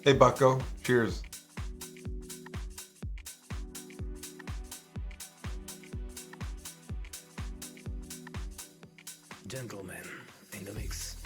Hey, Bucko. Cheers. Gentleman in the mix.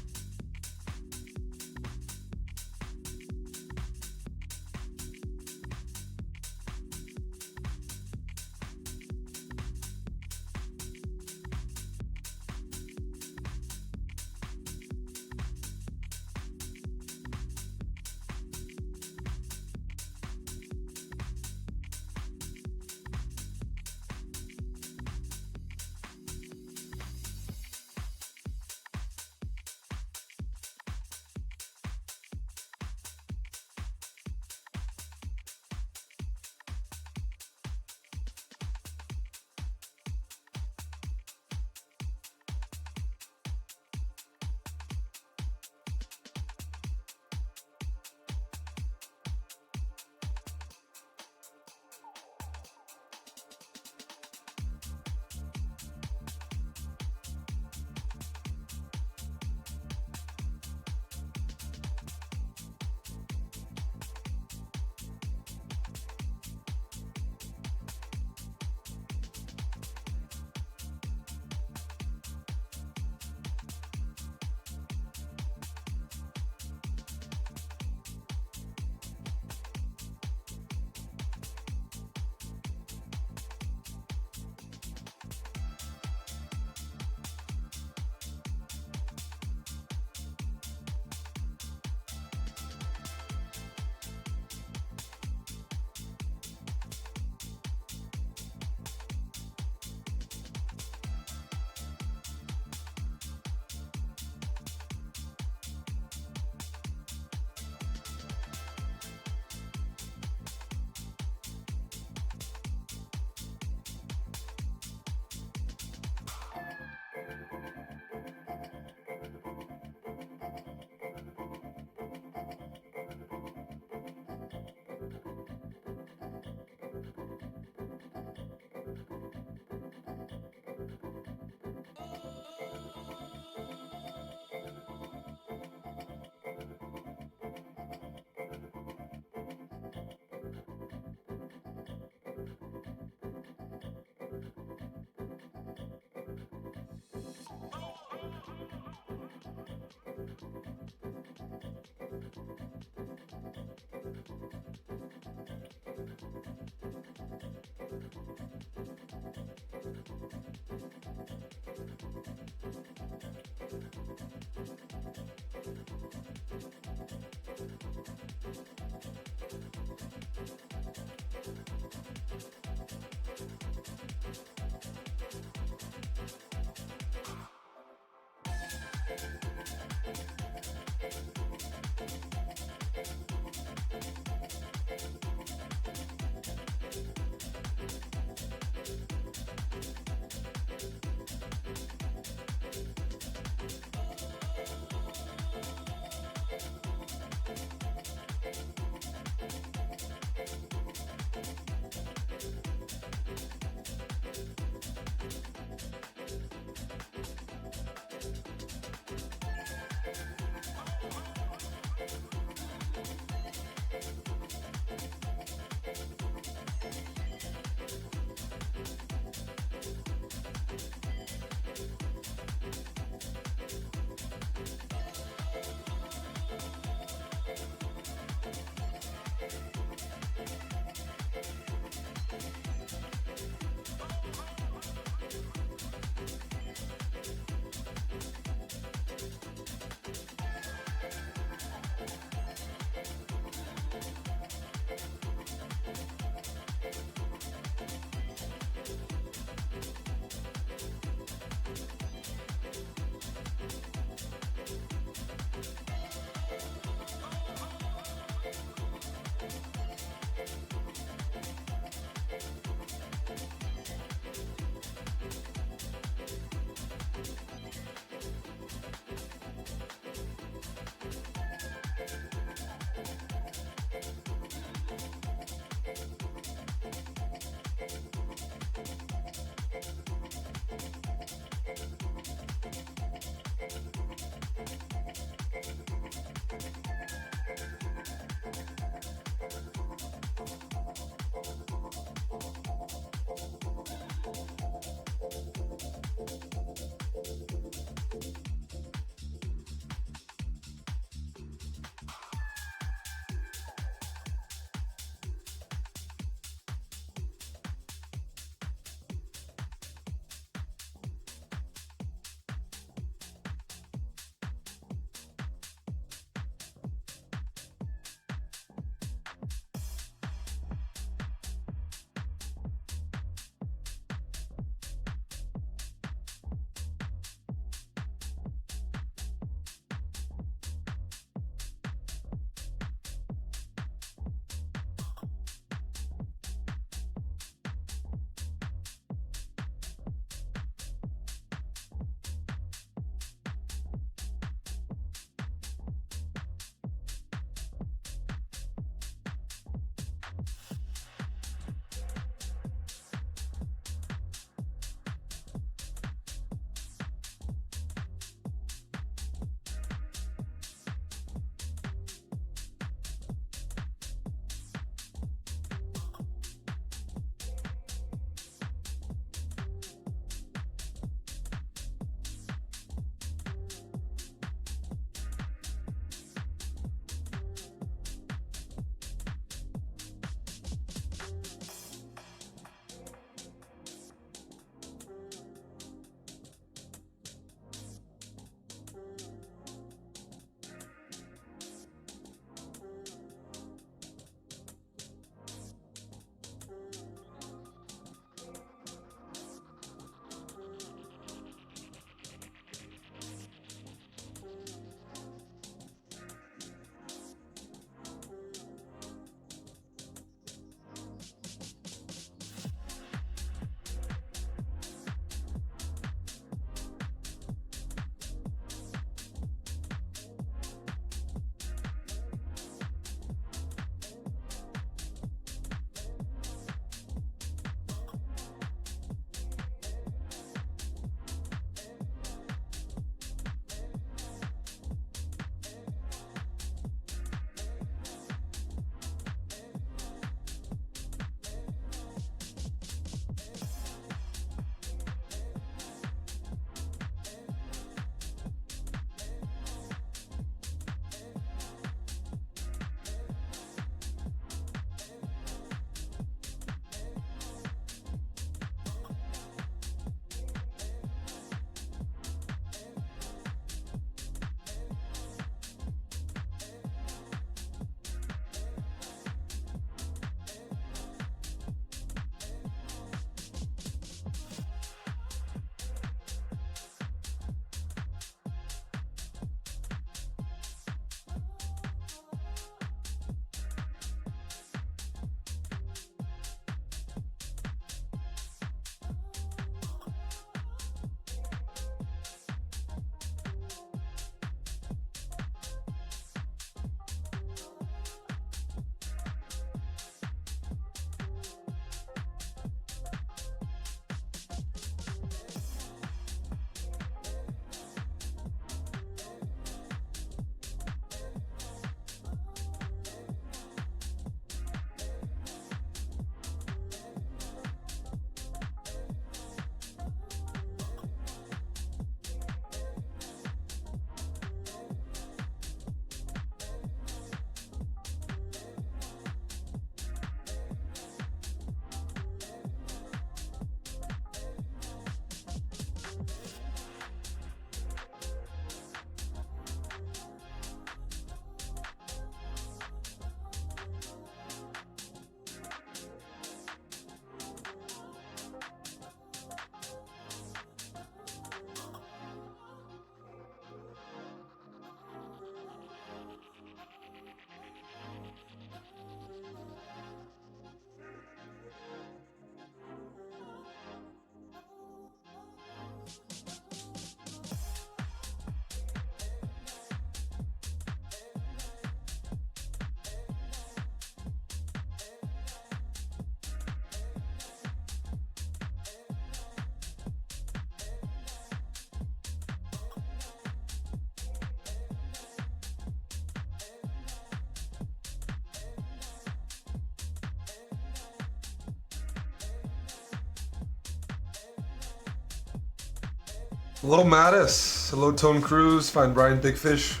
Hello Mattis, hello Tone Cruz, find Brian Bigfish,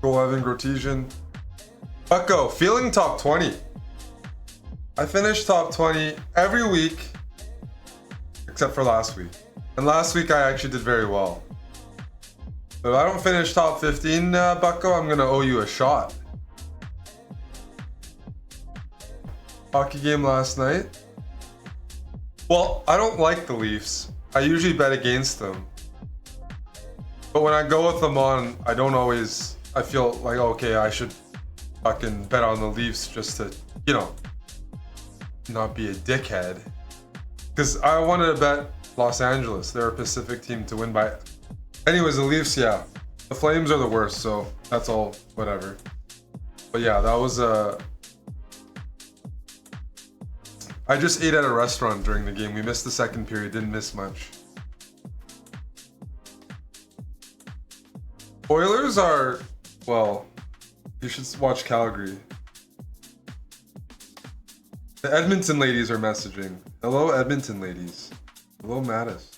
Go Evan Grotesian. Bucko, feeling top 20. I finished top 20 every week except for last week. And last week I actually did very well. But if I don't finish top 15, Bucko, I'm gonna owe you a shot. Hockey game last night. Well, I don't like the Leafs. I usually bet against them. But when I go with them on, I don't always, I feel like, okay, I should fucking bet on the Leafs just to, you know, not be a dickhead. Because I wanted to bet Los Angeles. They're a Pacific team to win by. Anyways, the Leafs, yeah. The Flames are the worst, so that's all, whatever. But yeah, that was I just ate at a restaurant during the game. We missed the second period, didn't miss much. Oilers are, well, you should watch Calgary. The Edmonton ladies are messaging. Hello, Edmonton ladies. Hello, Mattis.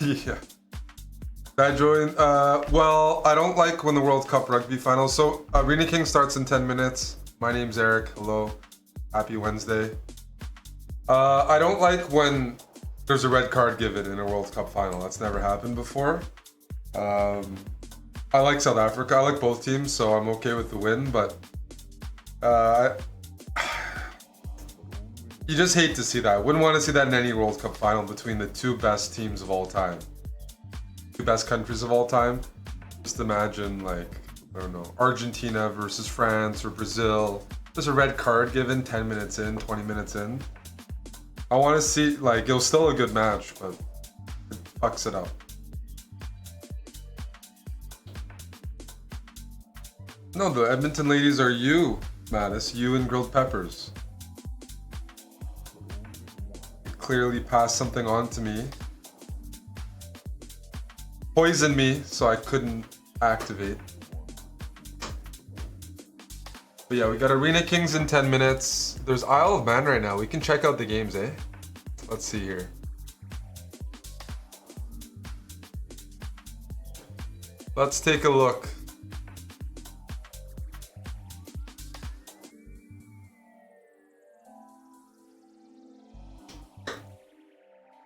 Yeah. Bad join. Well, I don't like when the World Cup rugby finals. So, Arena King starts in 10 minutes. My name's Eric. Hello. Happy Wednesday. I don't like when there's a red card given in a World Cup final. That's never happened before. I like South Africa. I like both teams, so I'm okay with the win. But you just hate to see that. I wouldn't want to see that in any World Cup final between the two best teams of all time. Two best countries of all time. Just imagine, like, I don't know, Argentina versus France or Brazil. There's a red card given 10 minutes in, 20 minutes in. I want to see, like, it was still a good match, but it fucks it up. No, the Edmonton ladies are you, Mattis. You and grilled peppers. You clearly passed something on to me. Poisoned me, so I couldn't activate. But yeah, we got Arena Kings in 10 minutes. There's Isle of Man right now. We can check out the games, eh? Let's see here. Let's take a look.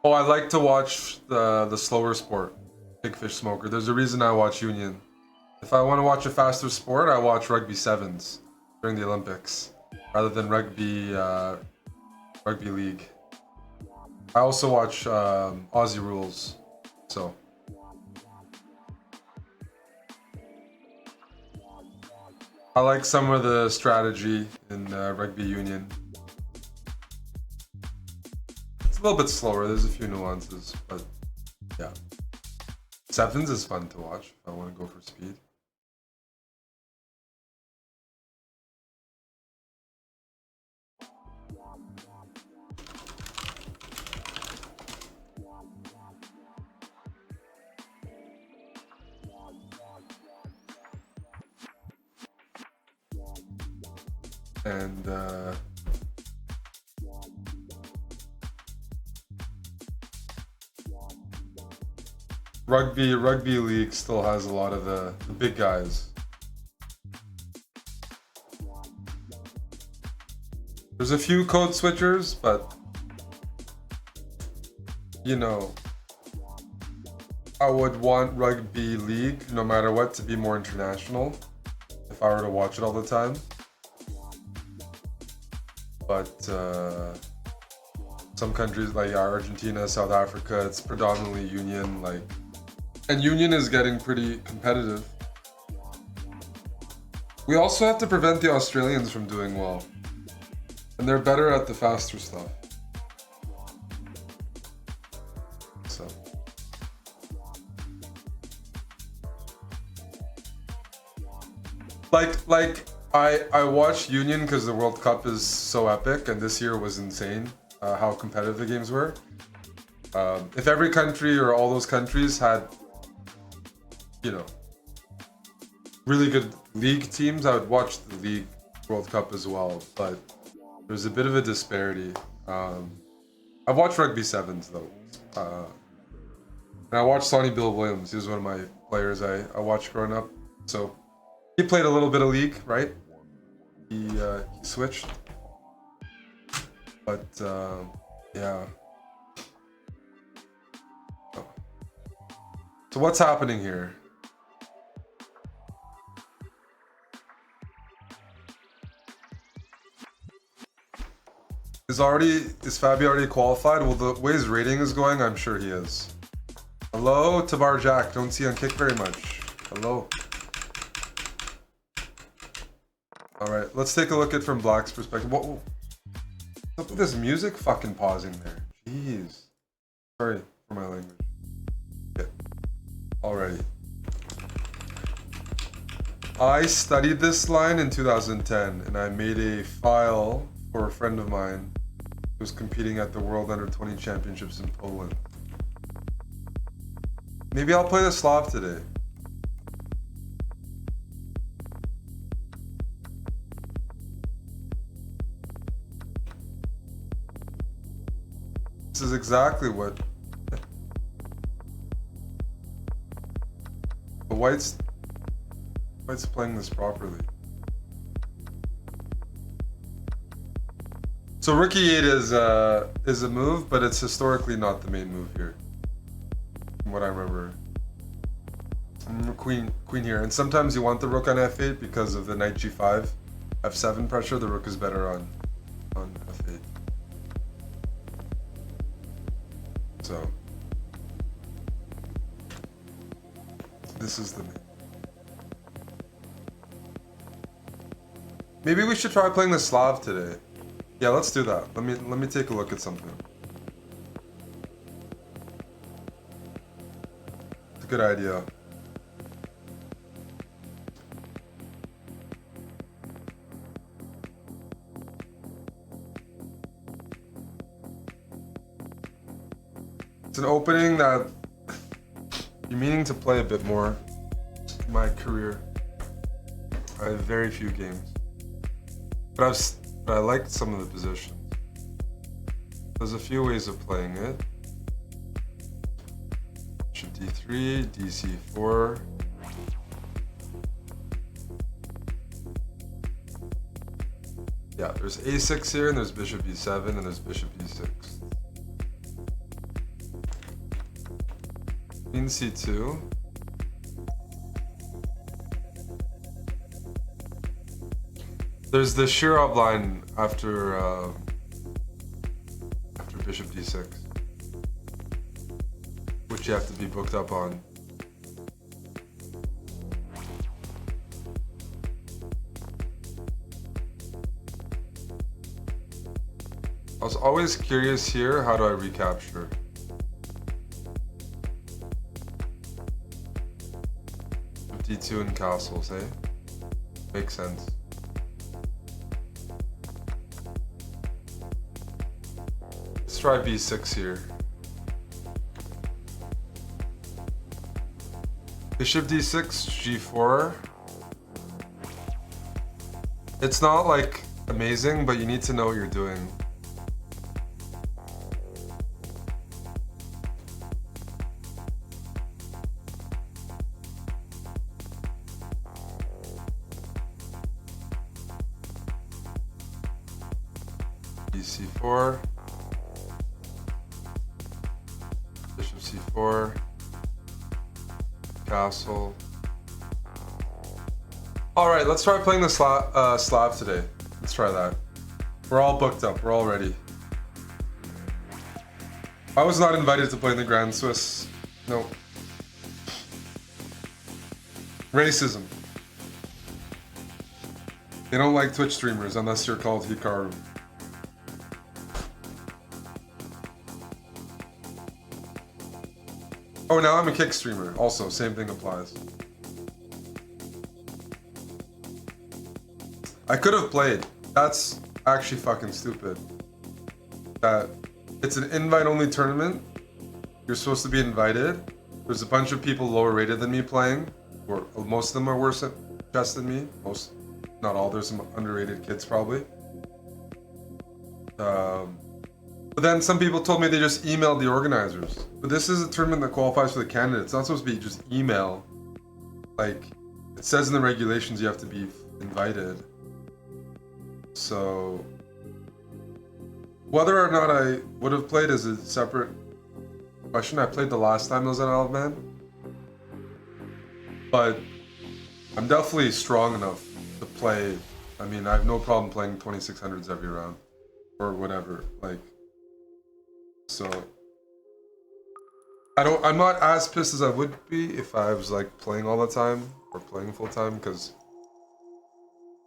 Oh, I like to watch the slower sport. Big Fish Smoker. There's a reason I watch Union. If I want to watch a faster sport, I watch Rugby Sevens during the Olympics rather than Rugby League. I also watch Aussie Rules. So I like some of the strategy in Rugby Union. It's a little bit slower. There's a few nuances, but yeah. Sevens is fun to watch if I want to go for speed. And Rugby League still has a lot of the big guys. There's a few code switchers, but you know, I would want Rugby League, no matter what, to be more international if I were to watch it all the time. But some countries like Argentina, South Africa, it's predominantly Union. Like, And Union is getting pretty competitive. We also have to prevent the Australians from doing well. And they're better at the faster stuff. So. Like I watched Union because the World Cup is so epic, and this year was insane how competitive the games were. If every country or all those countries had, you know, really good league teams, I would watch the League World Cup as well. But there's a bit of a disparity. I've watched Rugby Sevens though, and I watched Sonny Bill Williams. He was one of my players I watched growing up. So he played a little bit of League, right? He switched, but yeah. So what's happening here? Is Fabi already qualified? Well, the way his rating is going, I'm sure he is. Hello, Tabar Jack. Don't see on kick very much. Hello. All right, let's take a look at from Black's perspective. What's up with this music fucking pausing there? Jeez. Sorry for my language. Yeah. Alrighty. I studied this line in 2010, and I made a file for a friend of mine who was competing at the World Under-20 Championships in Poland. Maybe I'll play the Slav today. This is exactly what the White's playing this properly. So Rook E8 is a move, but it's historically not the main move here, from what I remember. Queen here, and sometimes you want the Rook on F8 because of the Knight G5, F7 pressure. The Rook is better on F8. So this is the main. Maybe we should try playing the Slav today. Yeah, let's do that. Let me take a look at something. It's a good idea. It's an opening that you're meaning to play a bit more in my career. I have very few games. But I liked some of the positions. There's a few ways of playing it. Bishop D3, DC4. Yeah, there's A6 here, and there's Bishop E7, and there's Bishop E6. Queen C2. There's the Shirov line after Bishop D6, which you have to be booked up on. I was always curious here, how do I recapture? D2 and castles, eh? Makes sense. Let's try B6 here. Bishop D6, G4. It's not like amazing, but you need to know what you're doing. C4, Bishop C4, castle. All right, let's try playing the Slav today. Let's try that. We're all booked up. We're all ready. I was not invited to play in the Grand Swiss. Nope. Racism. They don't like Twitch streamers unless you're called Hikaru. Oh, now I'm a kick streamer. Also, same thing applies. I could have played. That's actually fucking stupid. That it's an invite-only tournament. You're supposed to be invited. There's a bunch of people lower rated than me playing. Or most of them are worse at chess than me. Most, not all. There's some underrated kids probably. But then some people told me they just emailed the organizers. But this is a tournament that qualifies for the candidates. It's not supposed to be just email. Like, it says in the regulations you have to be invited. So, whether or not I would have played is a separate question. I played the last time I was at Isle of Man. But I'm definitely strong enough to play. I mean, I have no problem playing 2600s every round. Or whatever, like. So, I'm not as pissed as I would be if I was like playing all the time or playing full time, because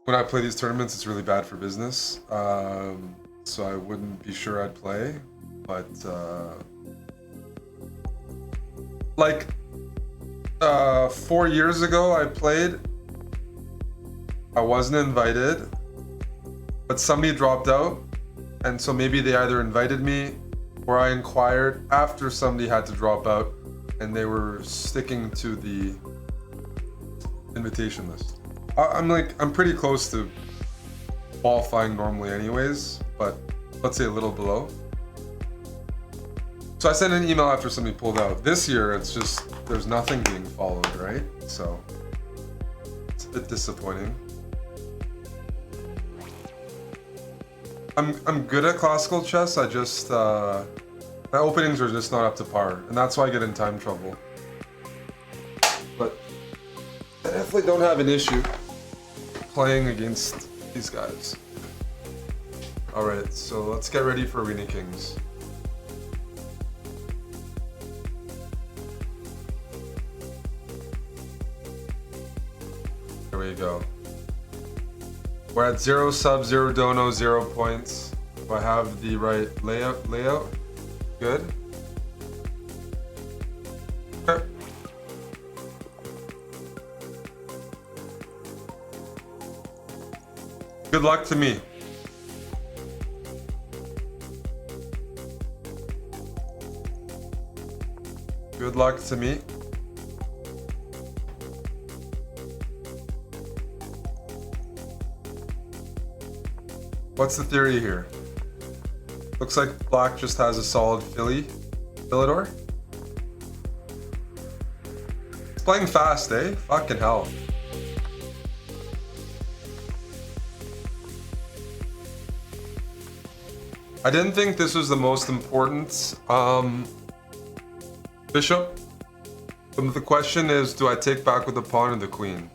when I play these tournaments, it's really bad for business. So I wouldn't be sure I'd play, but like 4 years ago I played. I wasn't invited, but somebody dropped out, and so maybe they either invited me or I inquired after somebody had to drop out, and they were sticking to the invitation list. I'm pretty close to qualifying normally anyways, but let's say a little below. So I sent an email after somebody pulled out. This year, it's just, there's nothing being followed, right? So it's a bit disappointing. I'm good at classical chess. I just my openings are just not up to par, and that's why I get in time trouble. But I definitely don't have an issue playing against these guys. All right, so let's get ready for Arena Kings. Here we go. We're at 0 sub, 0 dono, 0 points. Do I have the right layout? Good. Okay. Good luck to me. Good luck to me. What's the theory here? Looks like black just has a solid Philidor. It's playing fast, eh? Fucking hell. I didn't think this was the most important bishop. But the question is, do I take back with the pawn or the queen?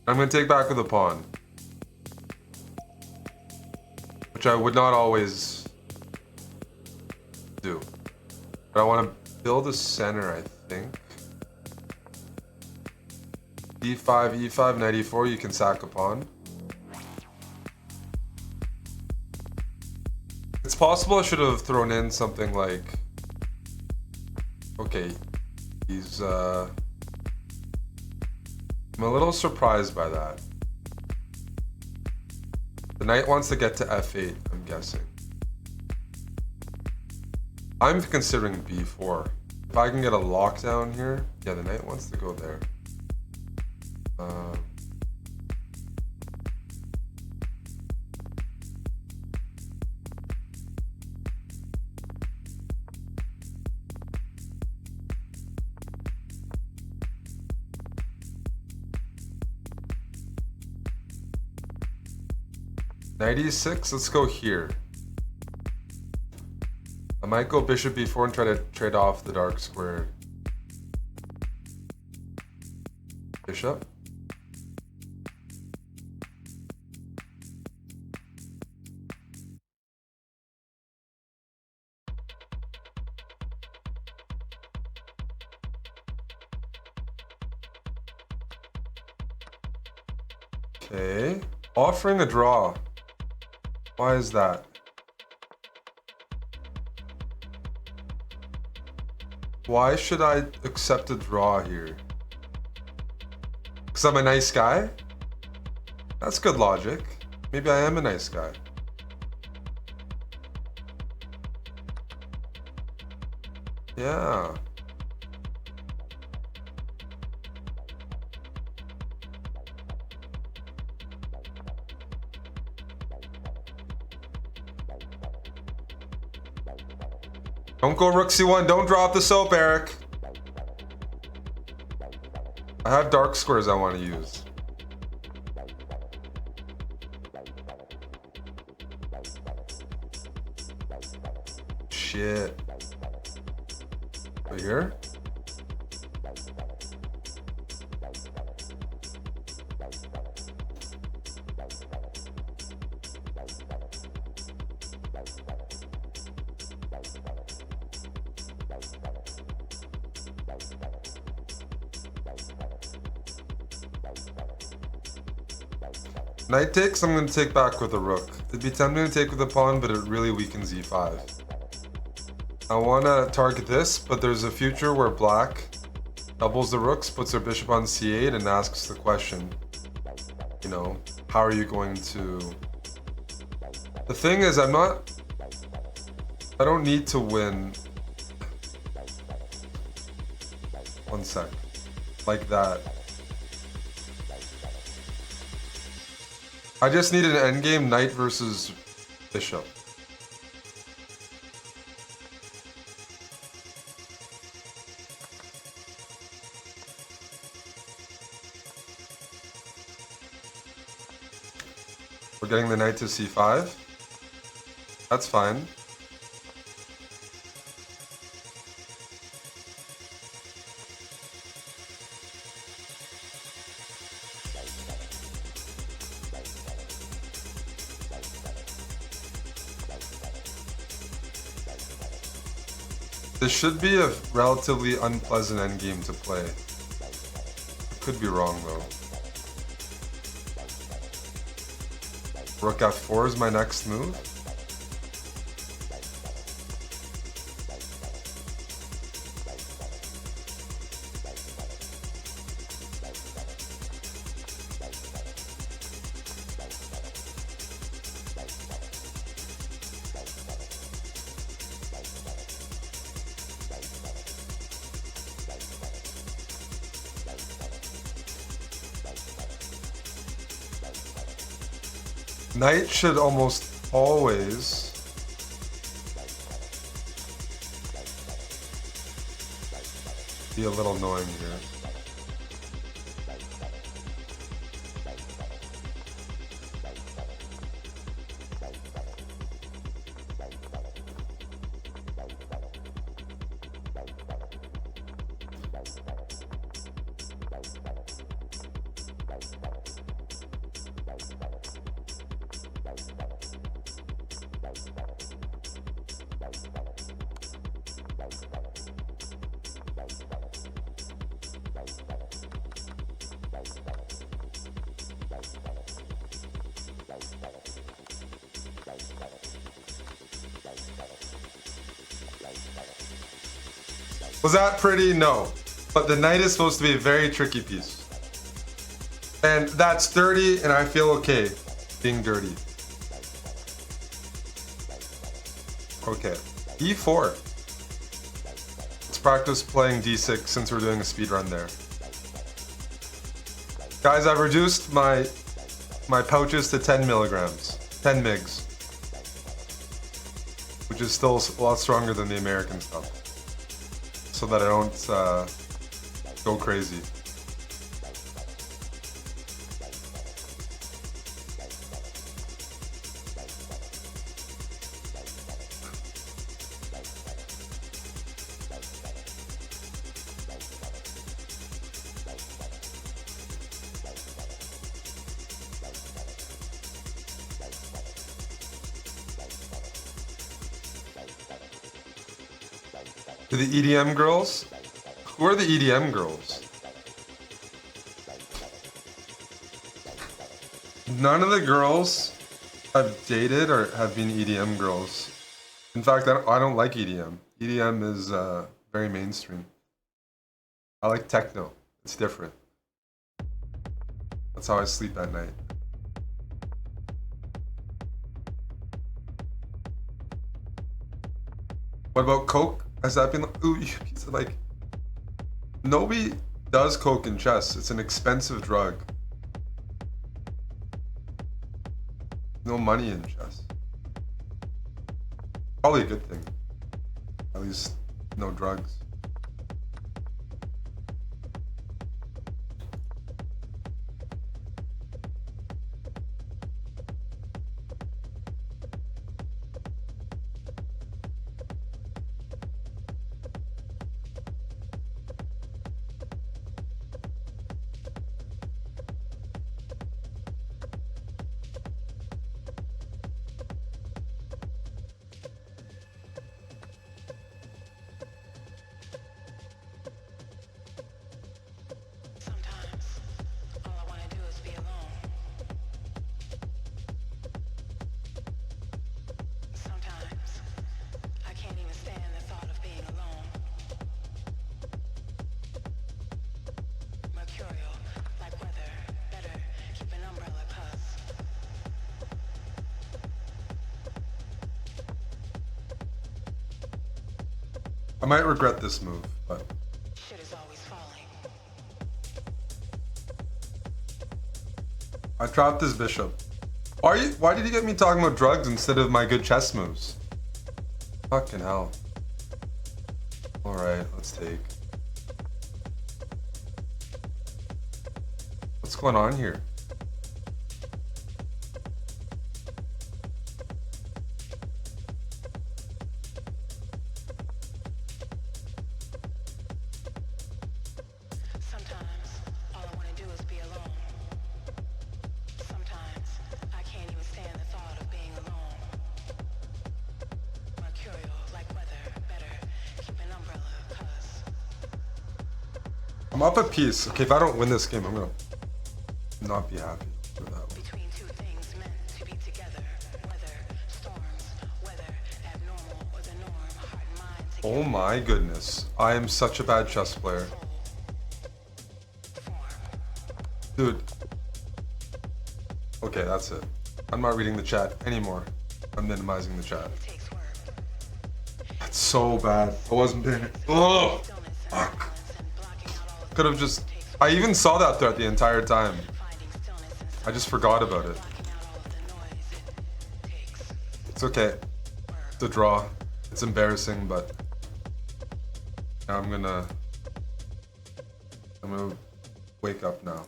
I'm going to take back with a pawn, which I would not always do. But I want to build a center, I think. E5, E5, knight E4, you can sack a pawn. It's possible I should have thrown in something like... Okay, he's... I'm a little surprised by that. The knight wants to get to f8, I'm guessing. I'm considering b4. If I can get a lockdown here, yeah, the knight wants to go there. Knight e6, let's go here. I might go bishop b4 and try to trade off the dark square. Bishop. Okay. Offering a draw. Why is that? Why should I accept a draw here? Because I'm a nice guy? That's good logic. Maybe I am a nice guy. Yeah. Don't go rook c1. Don't drop the soap, Eric. I have dark squares I want to use. Shit. Right here? Knight takes, I'm going to take back with a rook. It'd be tempting to take with a pawn, but it really weakens e5. I want to target this, but there's a future where black doubles the rooks, puts their bishop on c8, and asks the question, you know, how are you going to... The thing is, I don't need to win. One sec. Like that. I just need an endgame knight versus bishop. We're getting the knight to c5. That's fine. This should be a relatively unpleasant endgame to play. I could be wrong though. Rook f4 is my next move. Knight should almost always be a little annoying here. Was that pretty? No. But the knight is supposed to be a very tricky piece. And that's dirty, and I feel okay being dirty. Okay. e4. Let's practice playing d6 since we're doing a speed run there. Guys, I've reduced my pouches to 10 milligrams. 10 migs. Which is still a lot stronger than the American stuff. So that I don't go crazy. To the EDM girls? Who are the EDM girls? None of the girls I've dated or have been EDM girls. In fact, I don't like EDM. EDM is very mainstream. I like techno. It's different. That's how I sleep at night. What about Coke? Has that been like nobody does Coke in chess. It's an expensive drug. No money in chess. Probably a good thing. At least no drugs. I might regret this move, but Shit is always falling. I trapped his bishop. Why did you get me talking about drugs instead of my good chess moves? Fucking hell. Alright, let's take. What's going on here? Sometimes all I want to do is be alone. Sometimes I can't even stand the thought of being alone. Mercurial like weather, better keep an umbrella, cause I'm up a piece. Okay, if I don't win this game, I'm gonna not be happy with that one. between two things meant to be together. Weather, storms, weather, abnormal or the norm, heart and mind together. Oh my goodness. I am such a bad chess player. Dude. Okay, that's it. I'm not reading the chat anymore. I'm minimizing the chat. That's so bad. I wasn't paying it. Oh! Fuck. Could have just... I even saw that threat the entire time. I just forgot about it. It's okay. It's a draw. It's embarrassing, but... Now I'm gonna wake up now.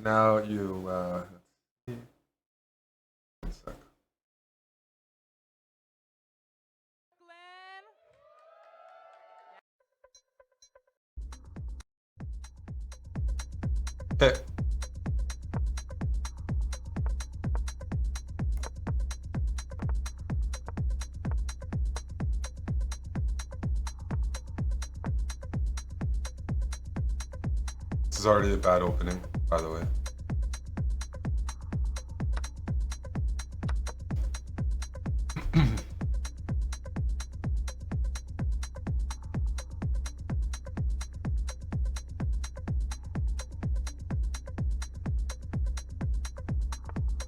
Now you, let's see. 1 sec. Okay. This is already a bad opening, by the way.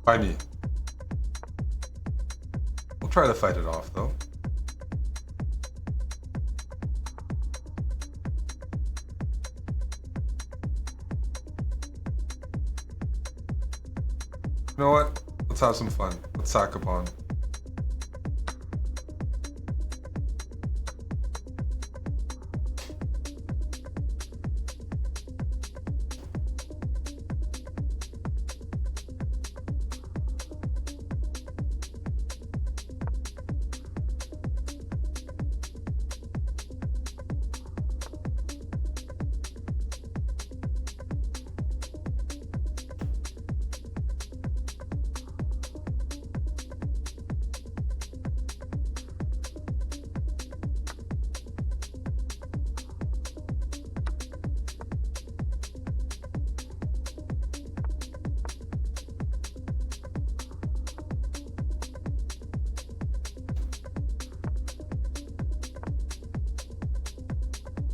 By me. We'll try to fight it off, though. You know what? Let's have some fun. Let's sack a pawn.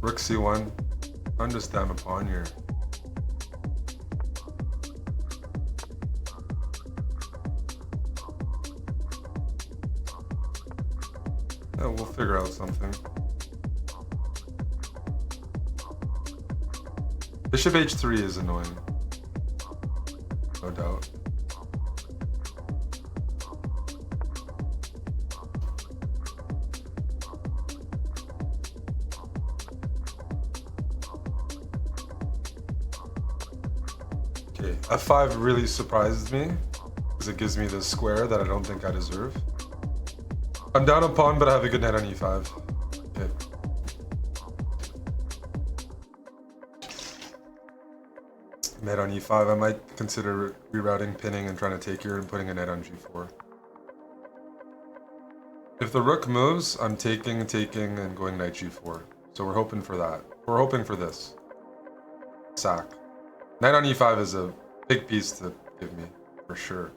Rook c1. I'm just down a pawn here. Yeah, we'll figure out something. Bishop h3 is annoying. No doubt. Okay, f5 really surprises me because it gives me this square that I don't think I deserve. I'm down a pawn, but I have a good knight on e5. Okay. Knight on e5, I might consider rerouting, pinning, and trying to take here and putting a knight on g4. If the rook moves, I'm taking, and going knight g4. So we're hoping for that. We're hoping for this. Sack. Knight on e5 is a big piece to give me, for sure.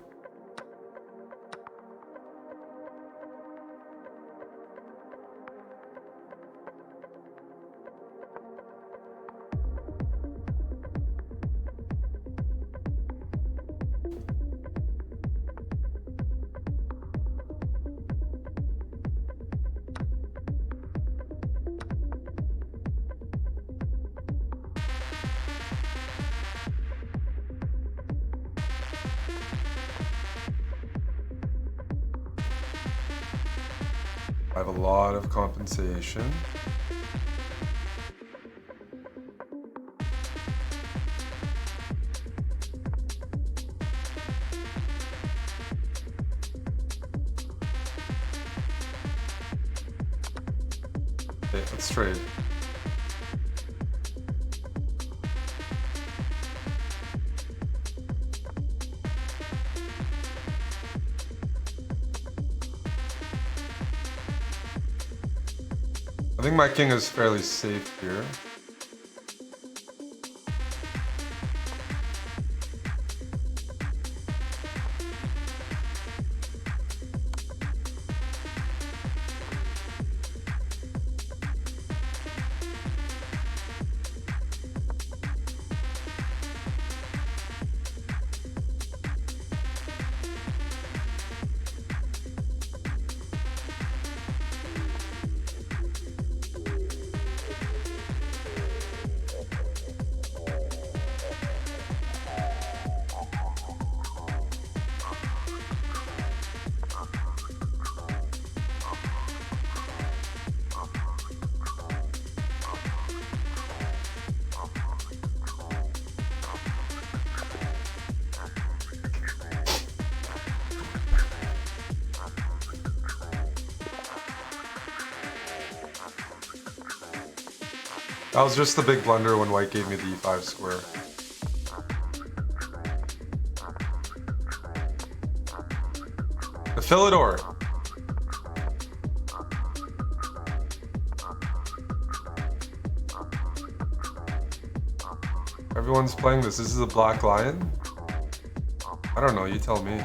I have a lot of compensation. Okay, let's trade. I think my king is fairly safe here. That was just the big blunder when white gave me the e5 square. The Philidor. Everyone's playing this. This is a black lion? I don't know, you tell me.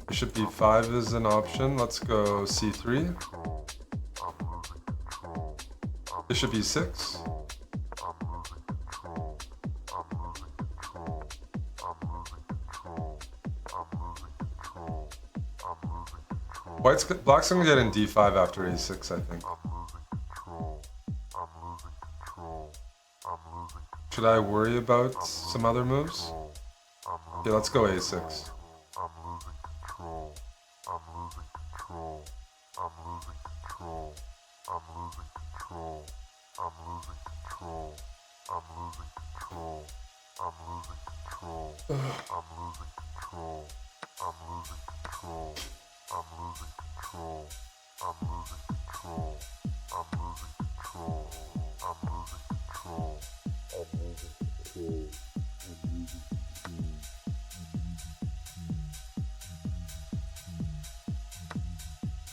Bishop d5 is an option. Let's go c3. Bishop e6. Black's gonna get in d5 after a6, I think. Should I worry about some other moves? Okay, let's go a6.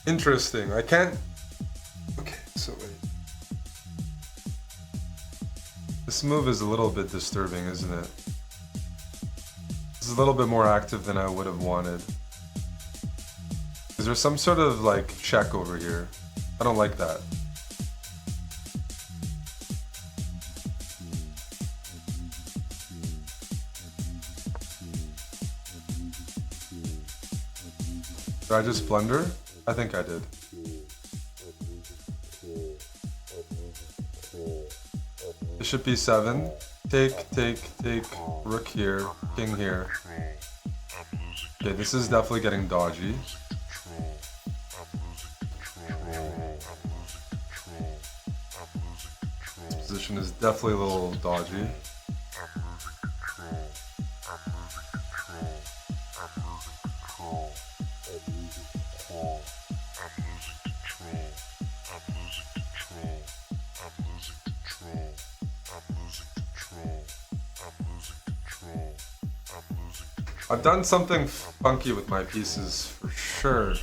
Interesting. I can't. Okay, so wait. This move is a little bit disturbing, isn't it? This is a little bit more active than I would have wanted. Is there some sort of like check over here? I don't like that. Did I just blunder? I think I did. Bishop b7. Take, rook here, king here. Okay, this is definitely getting dodgy. This position is definitely a little dodgy. I've done something funky with my pieces for sure.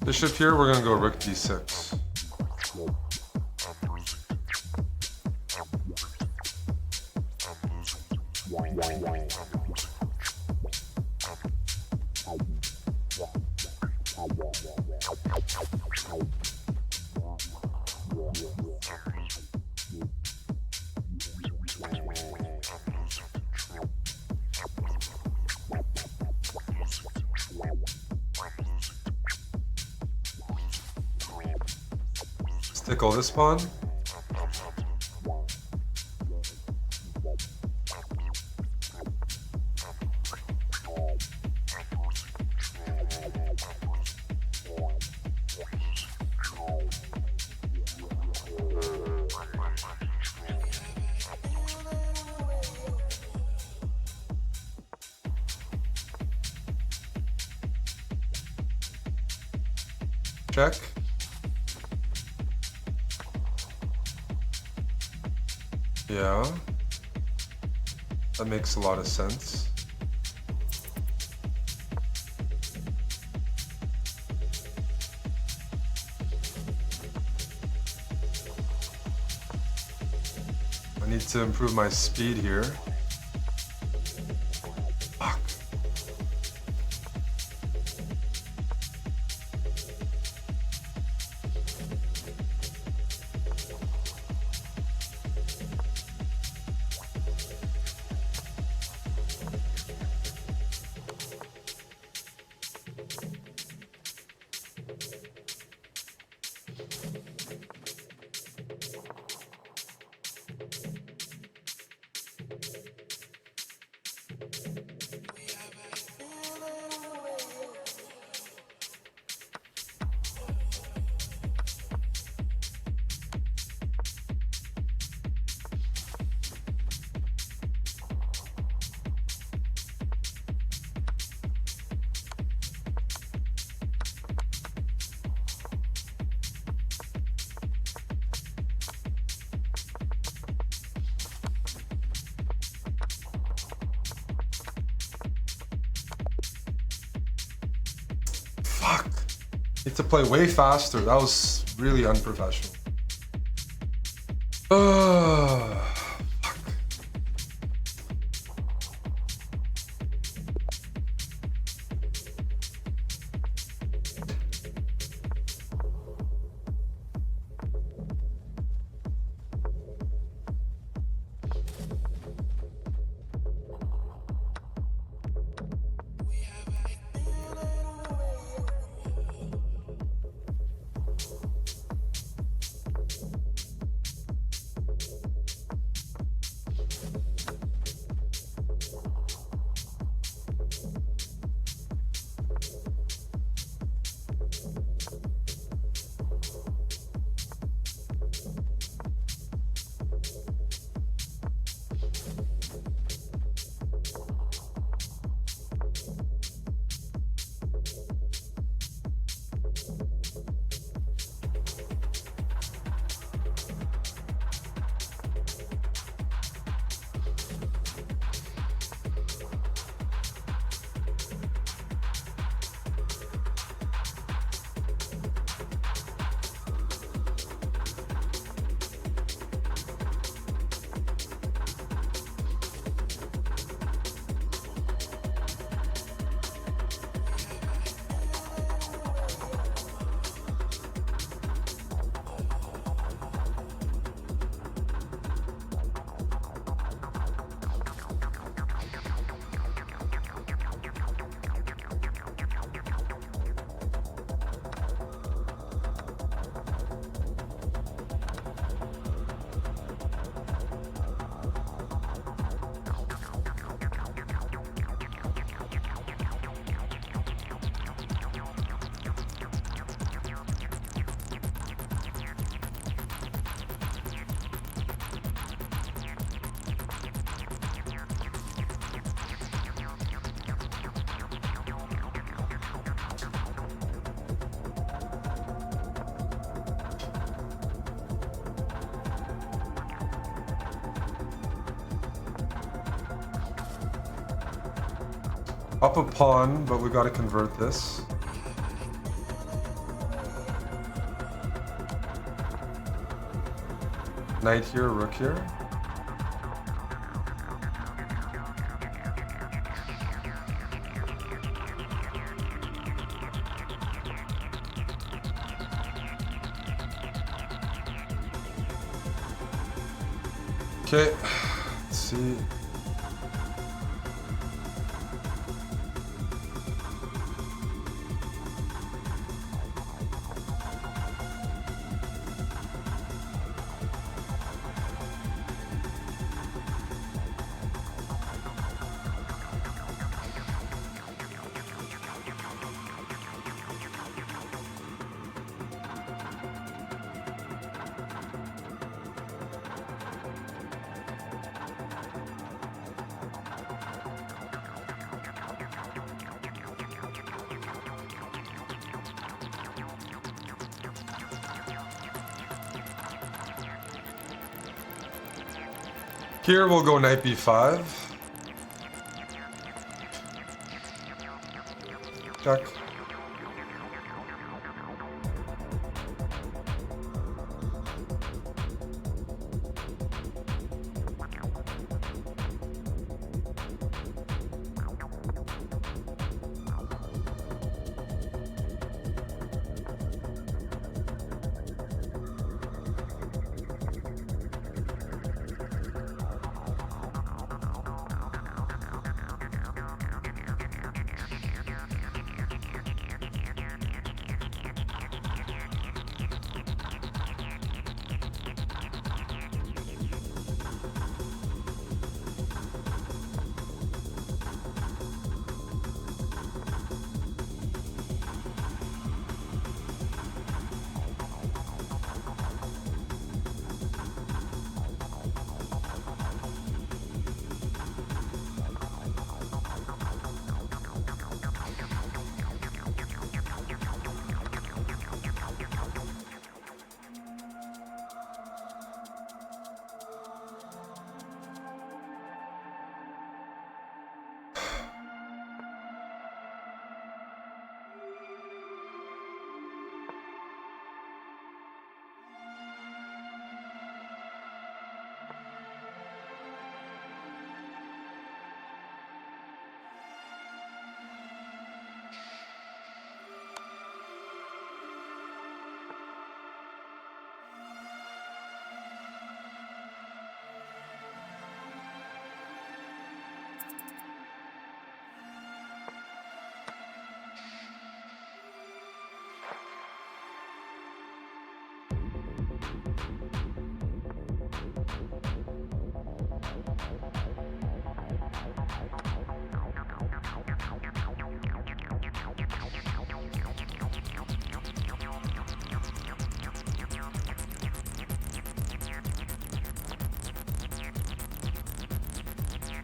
Bishop here, we're gonna go rook d6. Tickle this pawn. Check. Yeah, that makes a lot of sense. I need to improve my speed here. Fuck. Fuck. Need to play way faster. That was really unprofessional. Fuck. Up a pawn, but we gotta convert this. Knight here, rook here. Okay, let's see. Here we'll go knight b5. Check.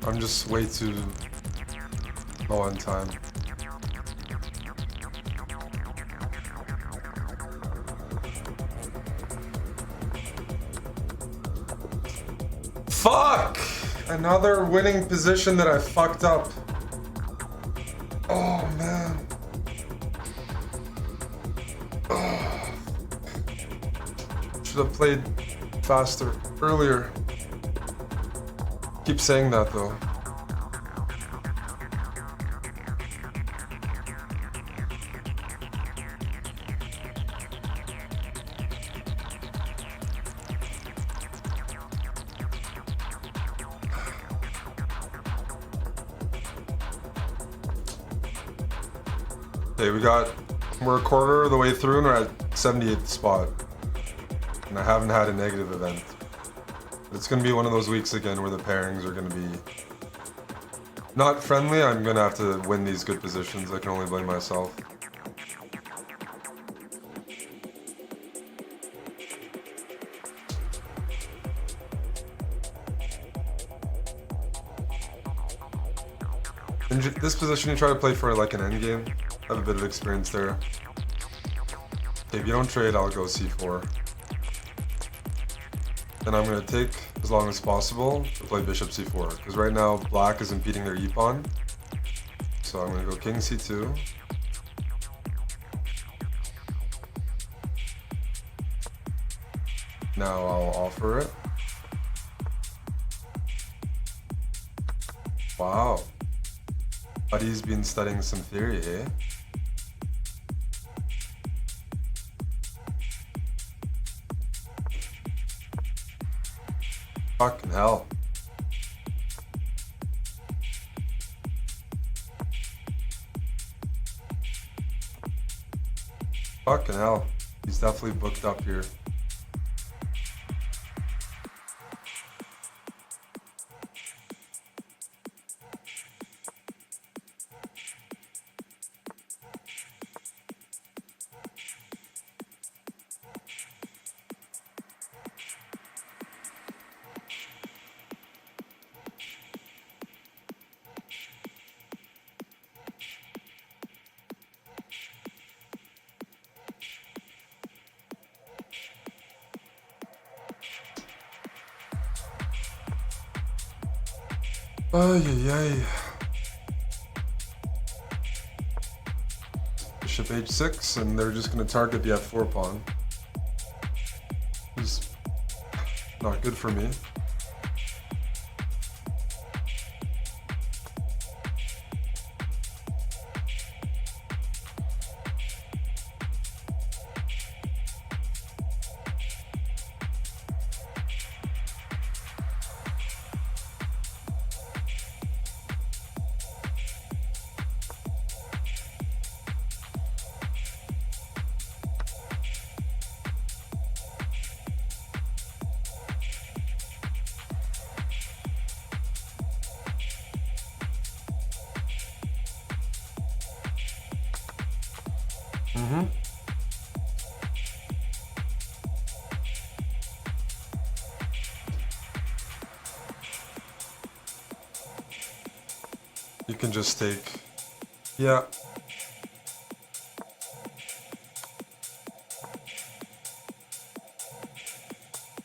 I'm just way too low on time. Fuck! Another winning position that I fucked up. Oh man. Oh. Should have played faster earlier. Keep saying that though. Okay, we're a quarter of the way through and we're at 78th spot. And I haven't had a negative event. It's gonna be one of those weeks again where the pairings are gonna be not friendly. I'm gonna have to win these good positions. I can only blame myself. In this position, you try to play for like an endgame. I have a bit of experience there. Okay, if you don't trade, I'll go c4. Then I'm going to take as long as possible to play bishop c4, because right now black is impeding their e-pawn. So I'm gonna go king c2. Now I'll offer it. Wow. Buddy's been studying some theory, eh? Fucking hell. Fucking hell. He's definitely booked up here. Ay, ay, ay. Bishop h6, and they're just going to target the f4 pawn. It's not good for me. You can just take... Yeah.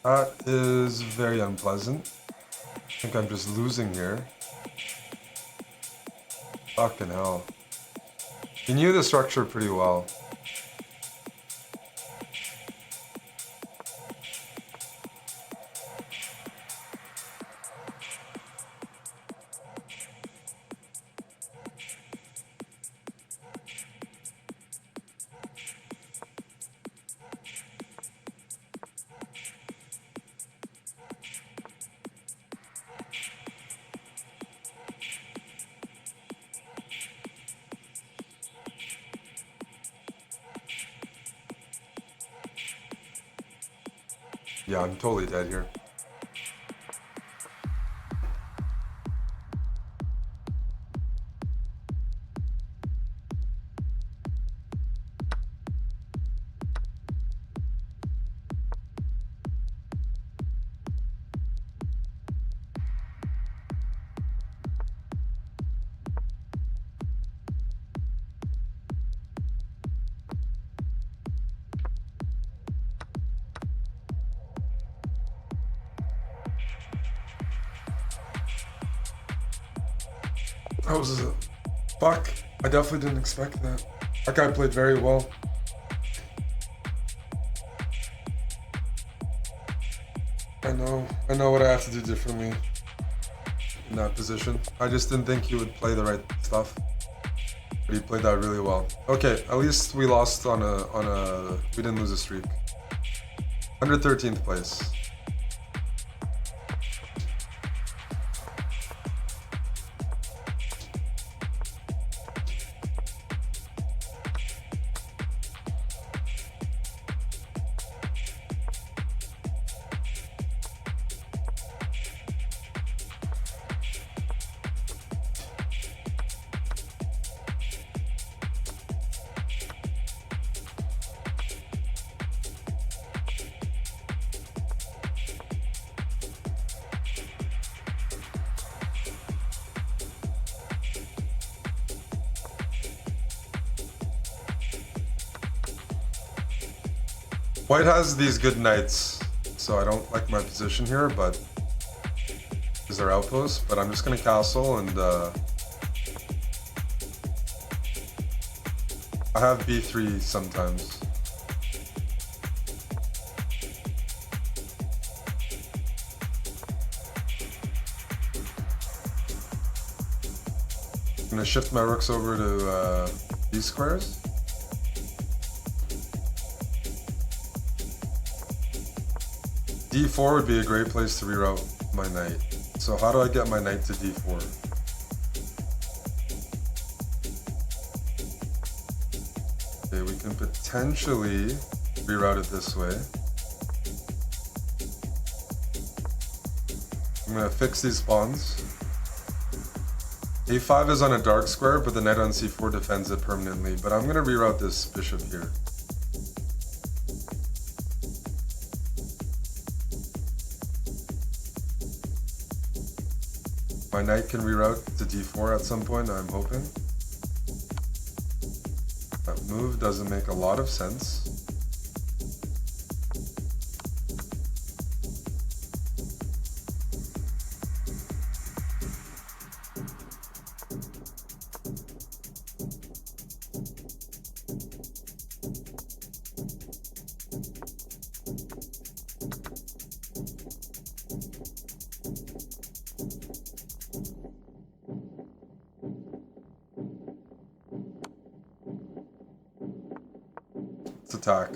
That is very unpleasant. I think I'm just losing here. Fucking hell. He knew the structure pretty well. Yeah, I'm totally dead here. That was a... Fuck. I definitely didn't expect that. That guy played very well. I know what I have to do differently in that position. I just didn't think he would play the right stuff. But he played that really well. Okay, at least we lost on a we didn't lose a streak. 113th place. White has these good knights, so I don't like my position here, but is their outpost. But I'm just gonna castle and I have b3 sometimes. I'm gonna shift my rooks over to these squares. D4 would be a great place to reroute my knight. So how do I get my knight to D4? Okay, we can potentially reroute it this way. I'm gonna fix these pawns. A5 is on a dark square, but the knight on C4 defends it permanently. But I'm gonna reroute this bishop here. My knight can reroute to D4 at some point, I'm hoping. That move doesn't make a lot of sense. Let's attack.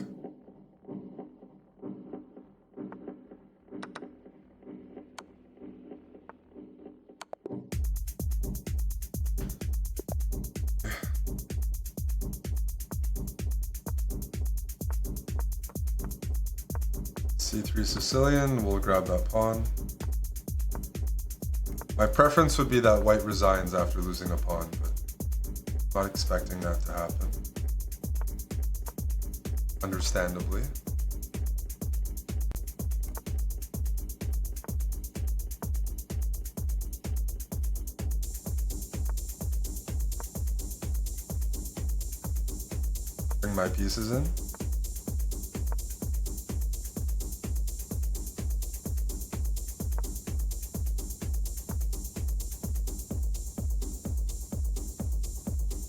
C3 Sicilian, we'll grab that pawn. My preference would be that white resigns after losing a pawn, but not expecting that to happen. Understandably. Bring my pieces in.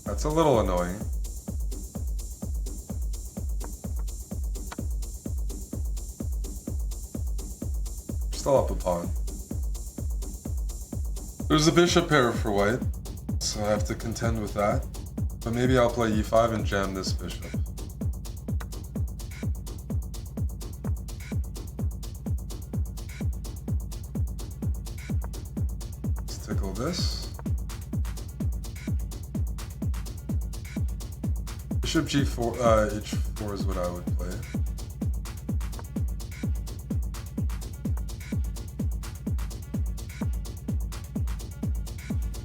That's a little annoying. Still up a pawn. There's a bishop pair for white, so I have to contend with that. But maybe I'll play e5 and jam this bishop. Let's tickle this. Bishop g4, h4 is what I would play.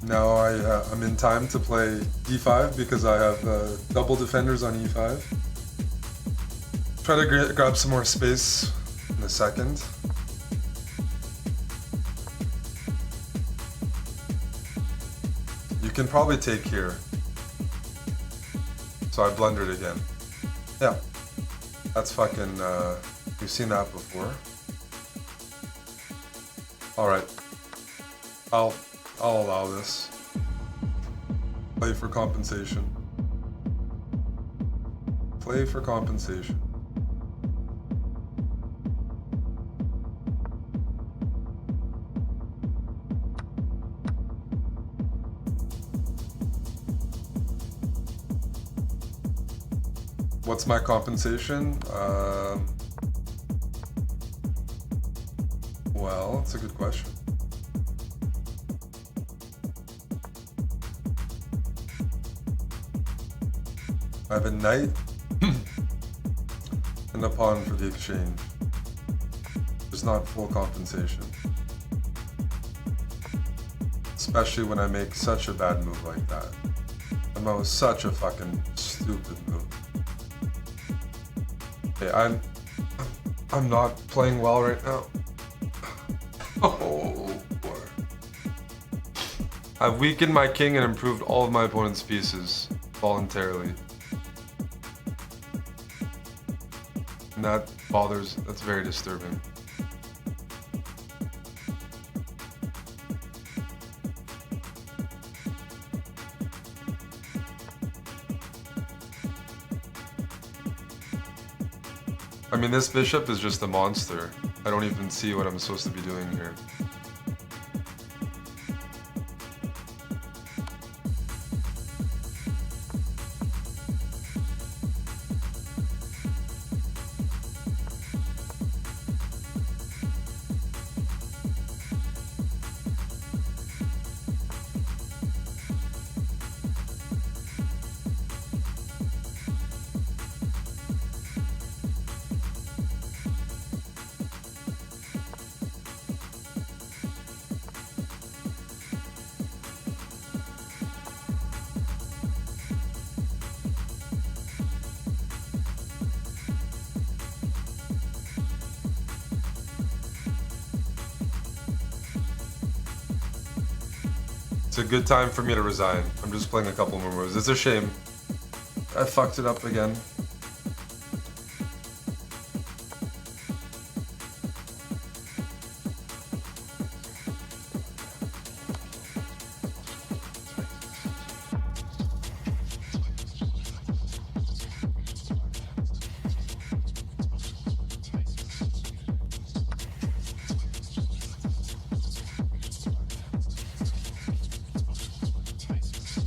Now I'm in time to play d5 because I have double defenders on e5. Try to grab some more space in a second. You can probably take here. So I blundered again. Yeah, that's fucking, we've seen that before. All right, I'll allow this. Play for compensation. Play for compensation. What's my compensation? Well, it's a good question. I have a knight and a pawn for the exchange. It's not full compensation. Especially when I make such a bad move like that. And that was such a fucking stupid move. Okay, I'm not playing well right now. Oh boy. I've weakened my king and improved all of my opponent's pieces voluntarily. And that's very disturbing. I mean, this bishop is just a monster. I don't even see what I'm supposed to be doing here. It's a good time for me to resign. I'm just playing a couple more moves. It's a shame. I fucked it up again.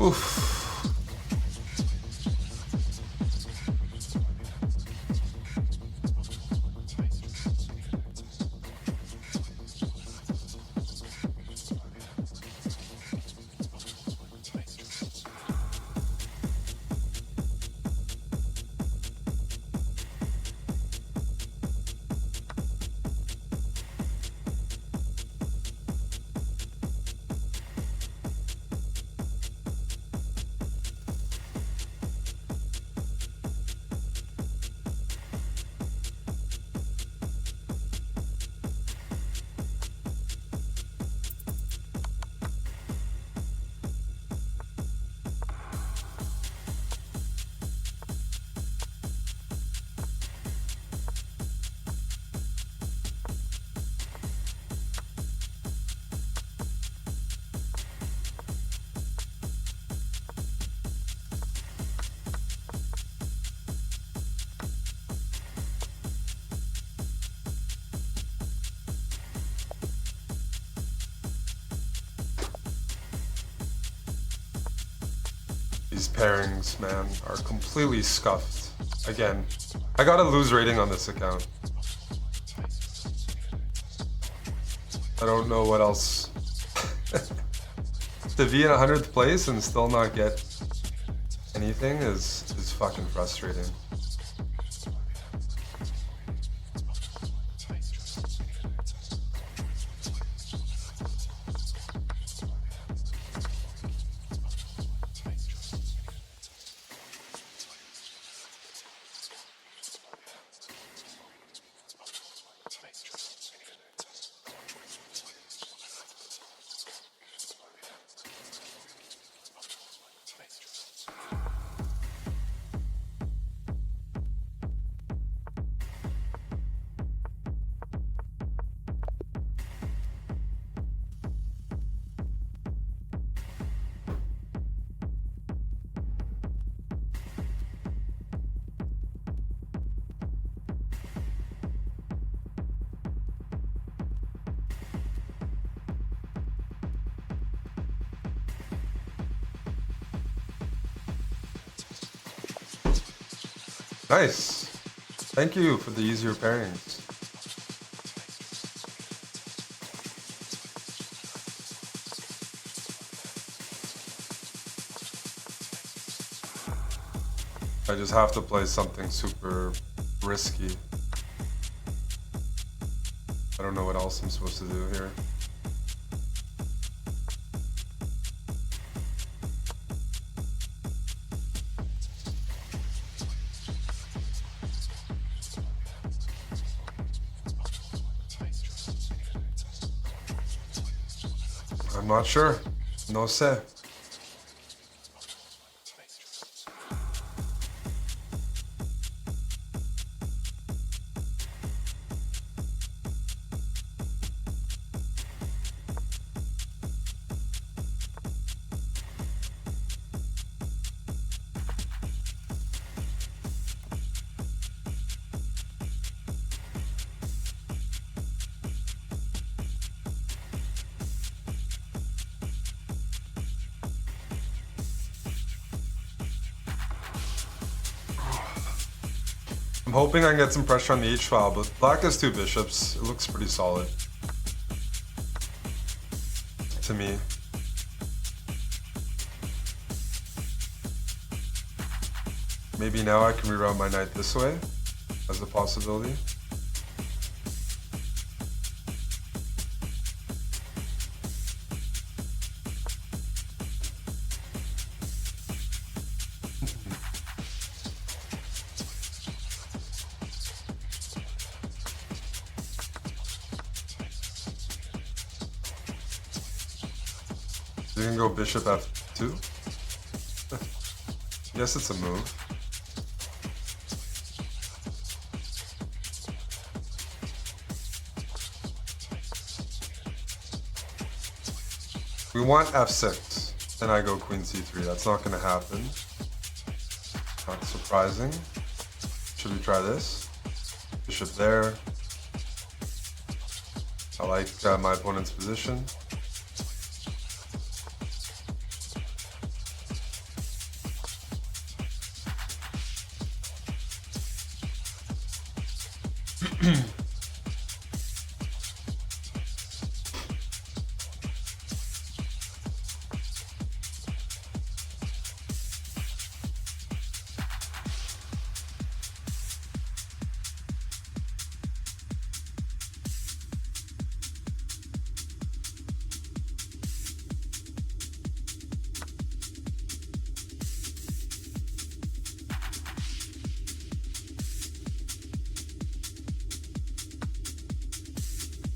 Oof. These pairings, man, are completely scuffed. Again, I gotta lose rating on this account. I don't know what else. To be in 100th place and still not get anything is fucking frustrating. Nice. Thank you for the easier pairings. I just have to play something super risky. I don't know what else I'm supposed to do here. I'm not sure. No sé. hoping I can get some pressure on the H file, but black has 2 bishops. It looks pretty solid. To me. Maybe now I can reroute my knight this way as a possibility. You can go bishop f2. Guess it's a move. We want f6, then I go queen c3. That's not going to happen. Not surprising. Should we try this? Bishop there. I like my opponent's position.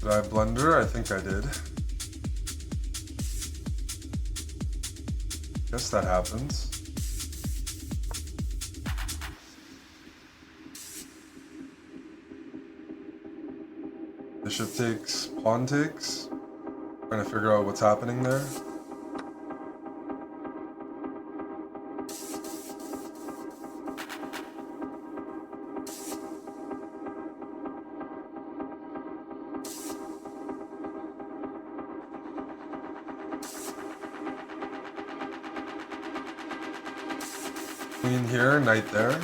Did I blunder? I think I did. Guess that happens. Bishop takes, pawn takes. Trying to figure out what's happening there. Queen here, knight there.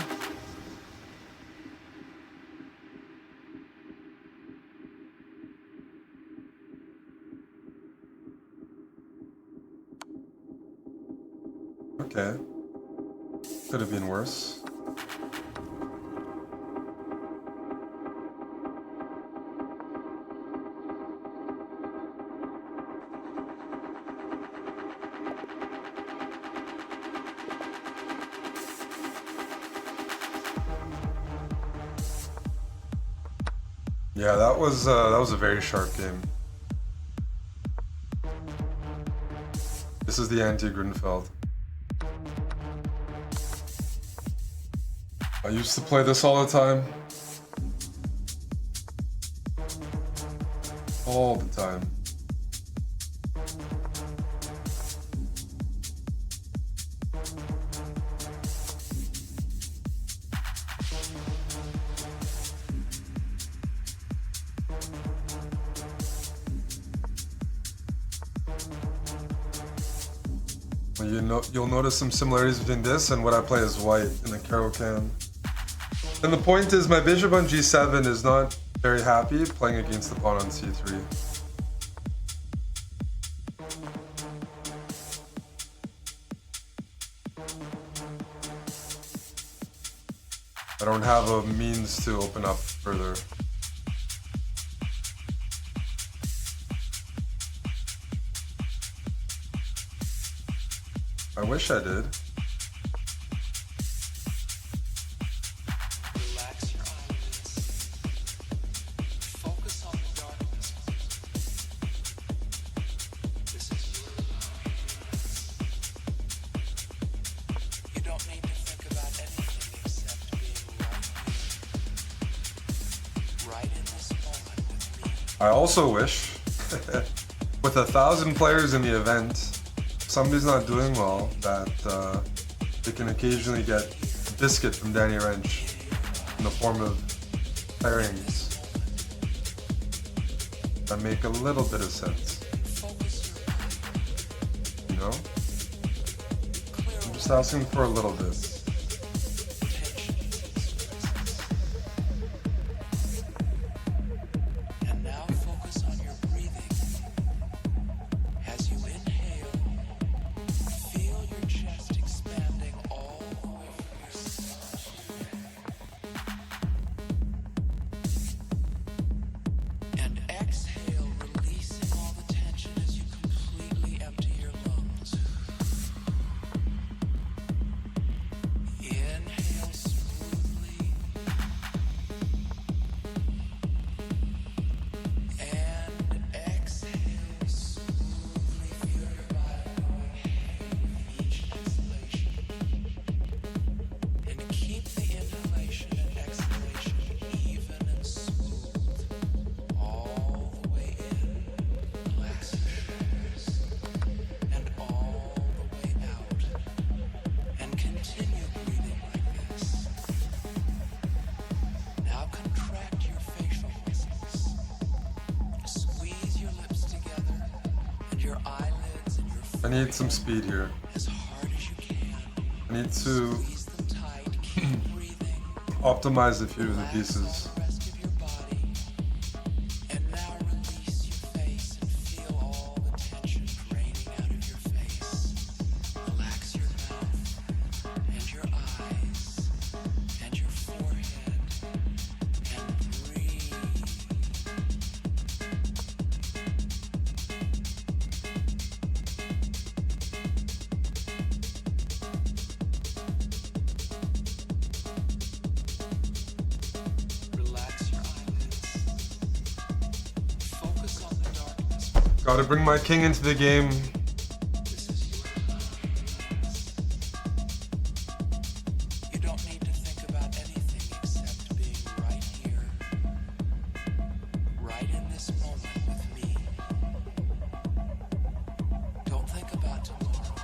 Okay. Could have been worse. Yeah, that was a very sharp game. This is the anti-Grunfeld. I used to play this all the time. All the time. You'll notice some similarities between this and what I play as white in the Caro-Kann. And the point is, my bishop on g7 is not very happy playing against the pawn on c3. I don't have a means to open up further. I wish I did. Relax your eyelids. Focus on the darkness. This is your life. You don't need to think about anything except being right in this moment with me. I also wish, with 1,000 players in the event, somebody's not doing well, that they can occasionally get a biscuit from Danny Wrench in the form of pairings that make a little bit of sense. You know? I'm just asking for a little bit. I need some speed here. as hard as you can. I need to Squeeze them tight. Keep breathing. optimize a few of the Relax all pieces. the rest of your body. And now release your face and feel all the tension draining out of your face. Relax your mouth and your eyes and your forehead and breathe. Relax your eyelids. Focus on the darkness. Gotta bring my king into the game. This is your house. You don't need to think about anything except being right here, right in this moment with me. Don't think about tomorrow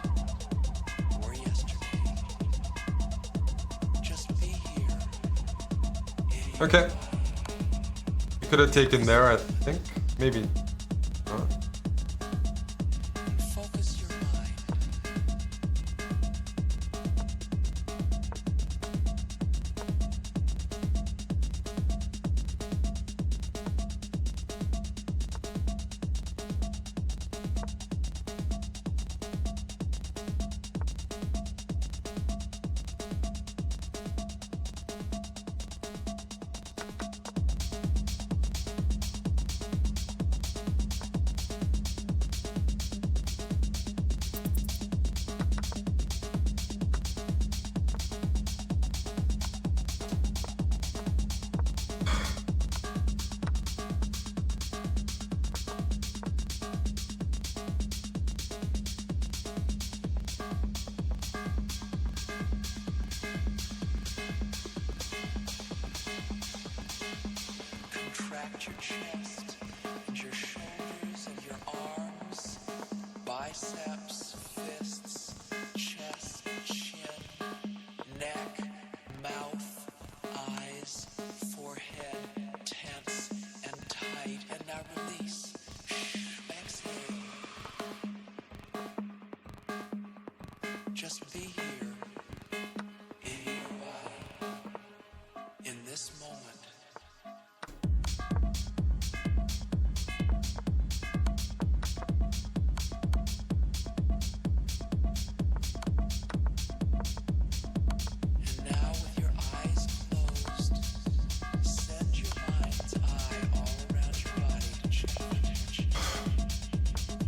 or yesterday. Just be here. In your Okay. You could have taken there, I think. Maybe. Not. Focus your mind. Contract your chest and your shoulders and your arms, biceps, fists, chest, chin, neck, mouth, eyes, forehead, tense and tight. And now release. Exhale. Just be here in your body, in this moment. And now with your eyes closed, send your mind's eye all around your body to check the tension.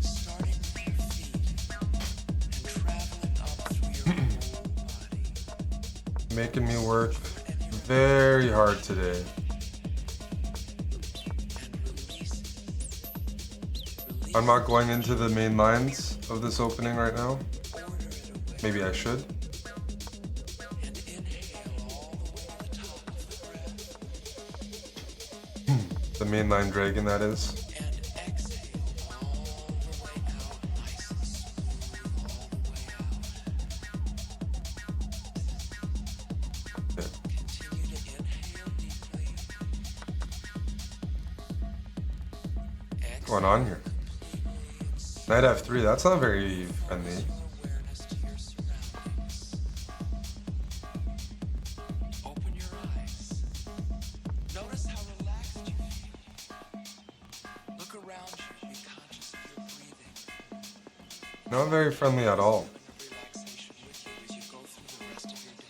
Starting with your feet and traveling up through your whole body. Making me work very hard today. And release it. Release I'm not going into the main lines of this opening right now. order it away. Maybe I should. And inhale all the way to the top of the breath. The mainline dragon, that is. And exhale all the way out, nice and smooth all the way out. Yeah. Continue to inhale deeply. What's going on here? Knight F3, that's not very friendly. Awareness to your surroundings. Open your eyes. Notice how relaxed you feel. Look around you. Be conscious of your breathing. Not very friendly at all. Bring the relaxation with you as you go through the rest of your day.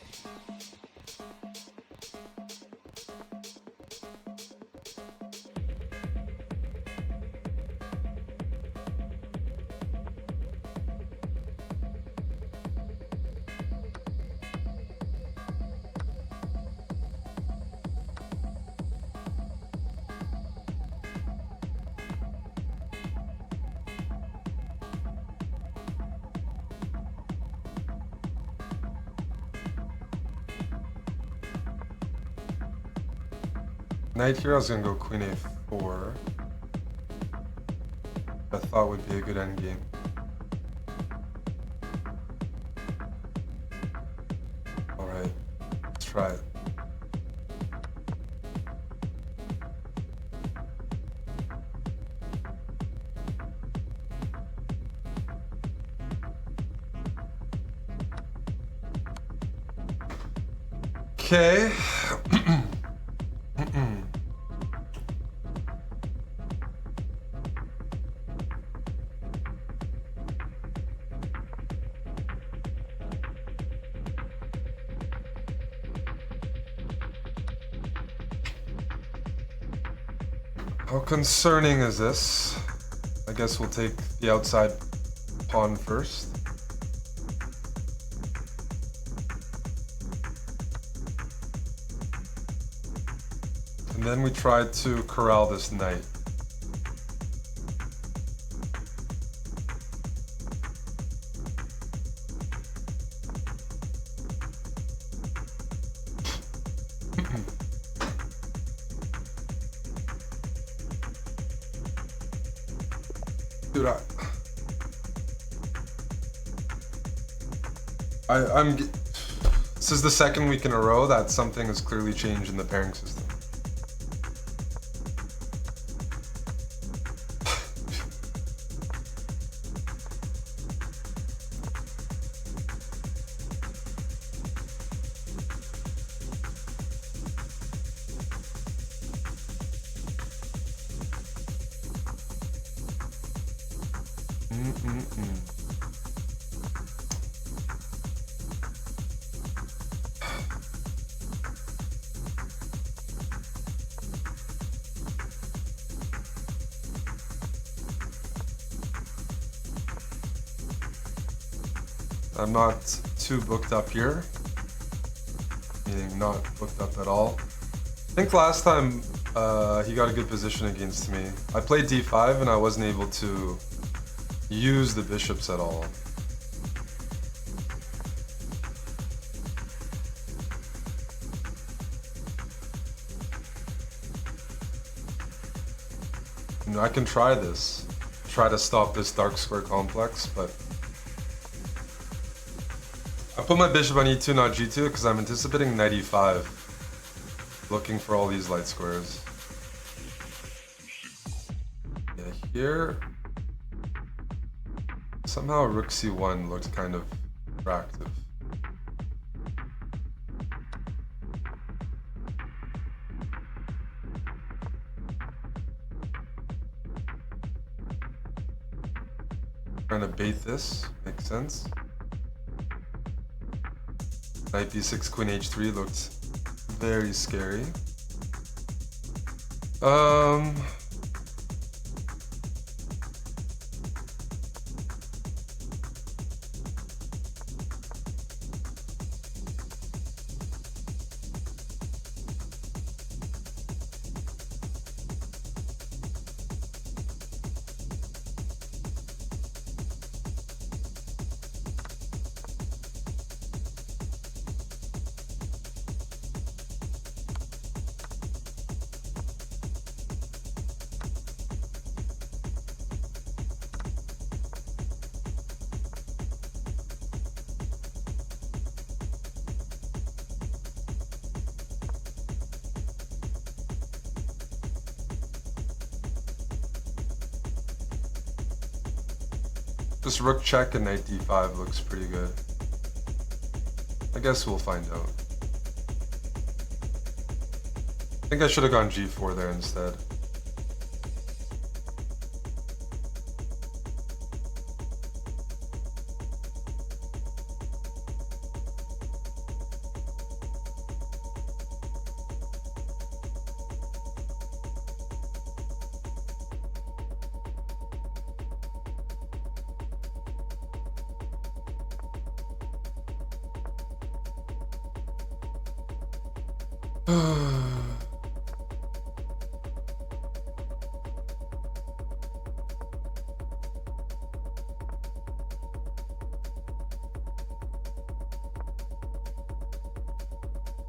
Knight here, I was gonna go Queen A4. I thought would be a good endgame. Alright, let's try it. Okay. How concerning is this? I guess we'll take the outside pawn first. And then we try to corral this knight. Dude, this is the second week in a row that something has clearly changed in the pairing system. I'm not too booked up here, meaning not booked up at all. I think last time he got a good position against me. I played d5 and I wasn't able to use the bishops at all. You know, I can try this, try to stop this dark square complex, but I put my bishop on e2, not g2, because I'm anticipating knight e5, looking for all these light squares. Yeah, here, somehow rook c1 looked kind of attractive. Trying to bait this, makes sense. Knight b6, queen h3 looked very scary. Just rook check and knight d5 looks pretty good. I guess we'll find out. I think I should have gone g4 there instead.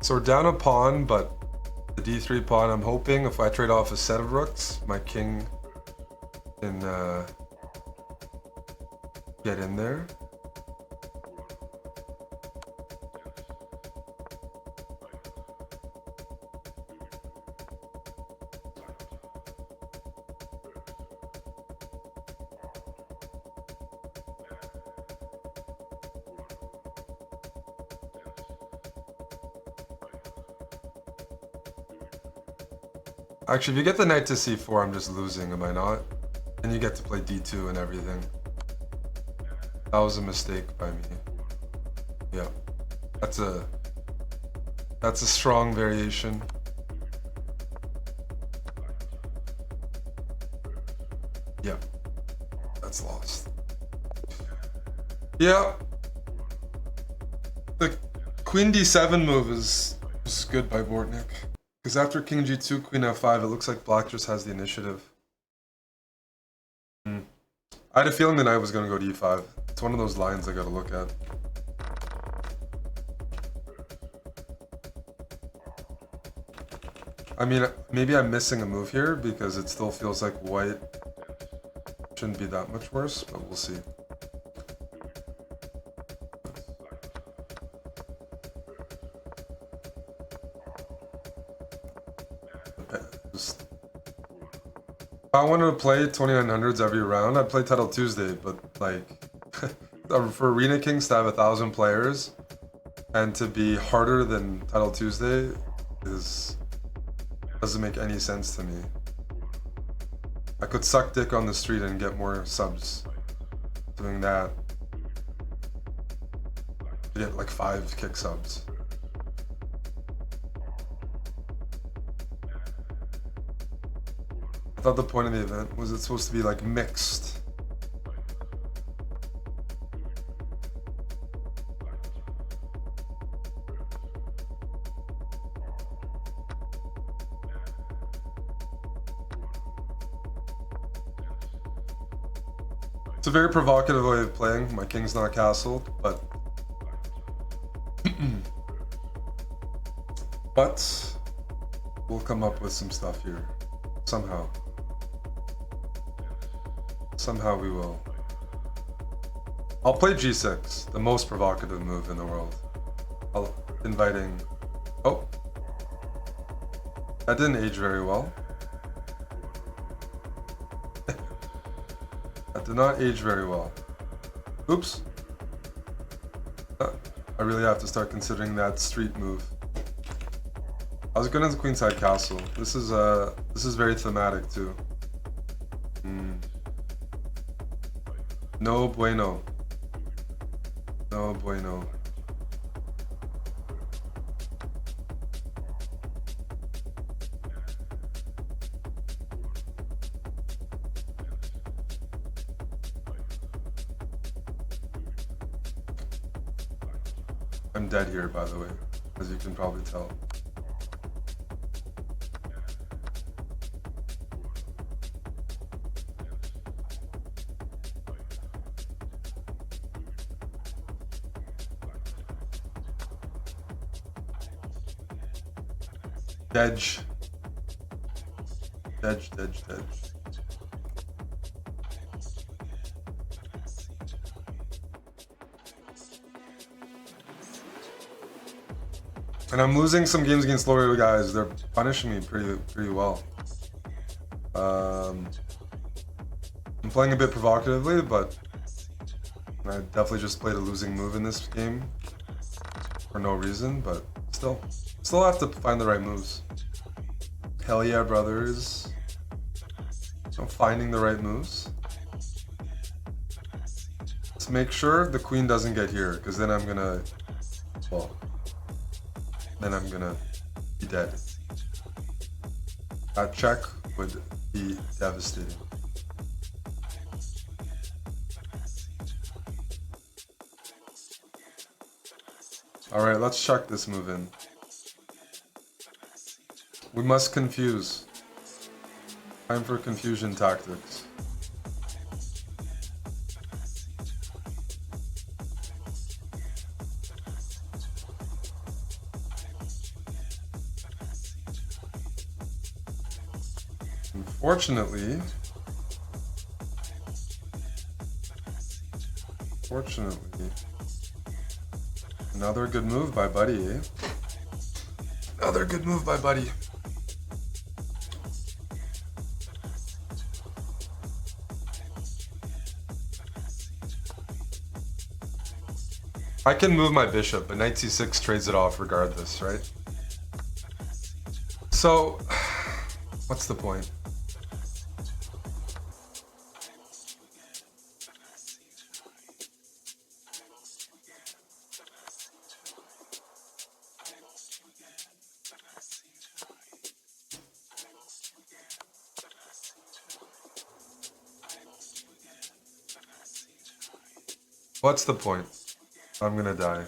So we're down a pawn, but the d3 pawn, I'm hoping if I trade off a set of rooks, my king can get in there. Actually, if you get the knight to c4, I'm just losing, am I not? And you get to play d2 and everything. That was a mistake by me. Yeah. That's a strong variation. Yeah. That's lost. Yeah. The queen d7 move is good by Bortnik. Because after king g2, queen f5, it looks like black just has the initiative. I had a feeling the knight was going to go to e5. It's one of those lines I got to look at. I mean, maybe I'm missing a move here because it still feels like white shouldn't be that much worse, but we'll see. If I wanted to play 2900s every round, I'd play Title Tuesday, but like, for Arena Kings to have 1,000 players and to be harder than Title Tuesday doesn't make any sense to me. I could suck dick on the street and get more subs doing that. You get like 5 kick subs. I thought the point of the event was it's supposed to be like mixed. It's a very provocative way of playing. My king's not castled, but but we'll come up with some stuff here somehow. Somehow we will. I'll play g6, the most provocative move in the world. Inviting. Oh, that didn't age very well. That did not age very well. Oops. I really have to start considering that street move. I was going to the queenside castle. This is very thematic too. No bueno. No bueno. I'm dead here, by the way, as you can probably tell. Dedge. Dedge, dedge, dedge. And I'm losing some games against lower guys. They're punishing me pretty well. I'm playing a bit provocatively, but I definitely just played a losing move in this game for no reason, but still have to find the right moves. Hell yeah, brothers. I'm finding the right moves. Let's make sure the queen doesn't get here, because then I'm gonna, well, then I'm gonna be dead. That check would be devastating. Alright, let's check this move in. We must confuse. Time for confusion tactics. Unfortunately, another good move by Buddy, eh? Another good move by Buddy. I can move my bishop, but knight c6 trades it off regardless, right? So, What's the point? What's the point? I'm gonna die.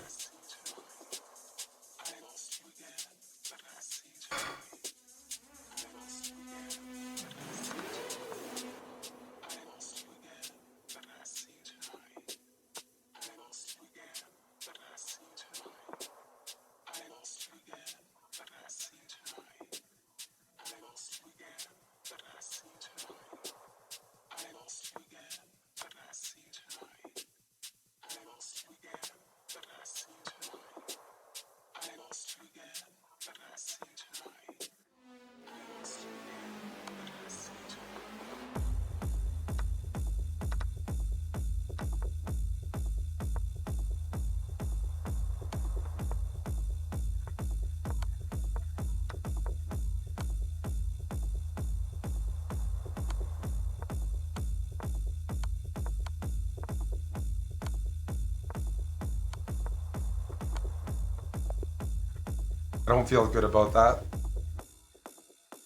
I don't feel good about that.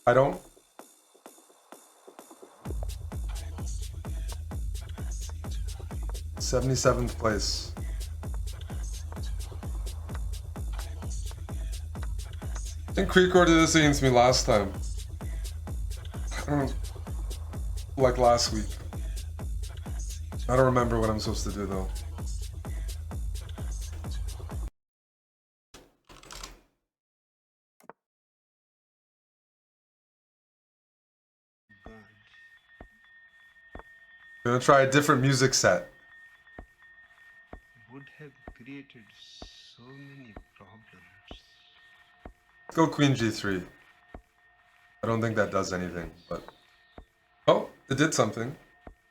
I don't. '77th place. I think Creekor did this against me last time. I don't know, like last week. I don't remember what I'm supposed to do though. I'm gonna try a different music set. Would have created so many problems. Let's go Queen G3. I don't think that does anything, but... Oh, it did something.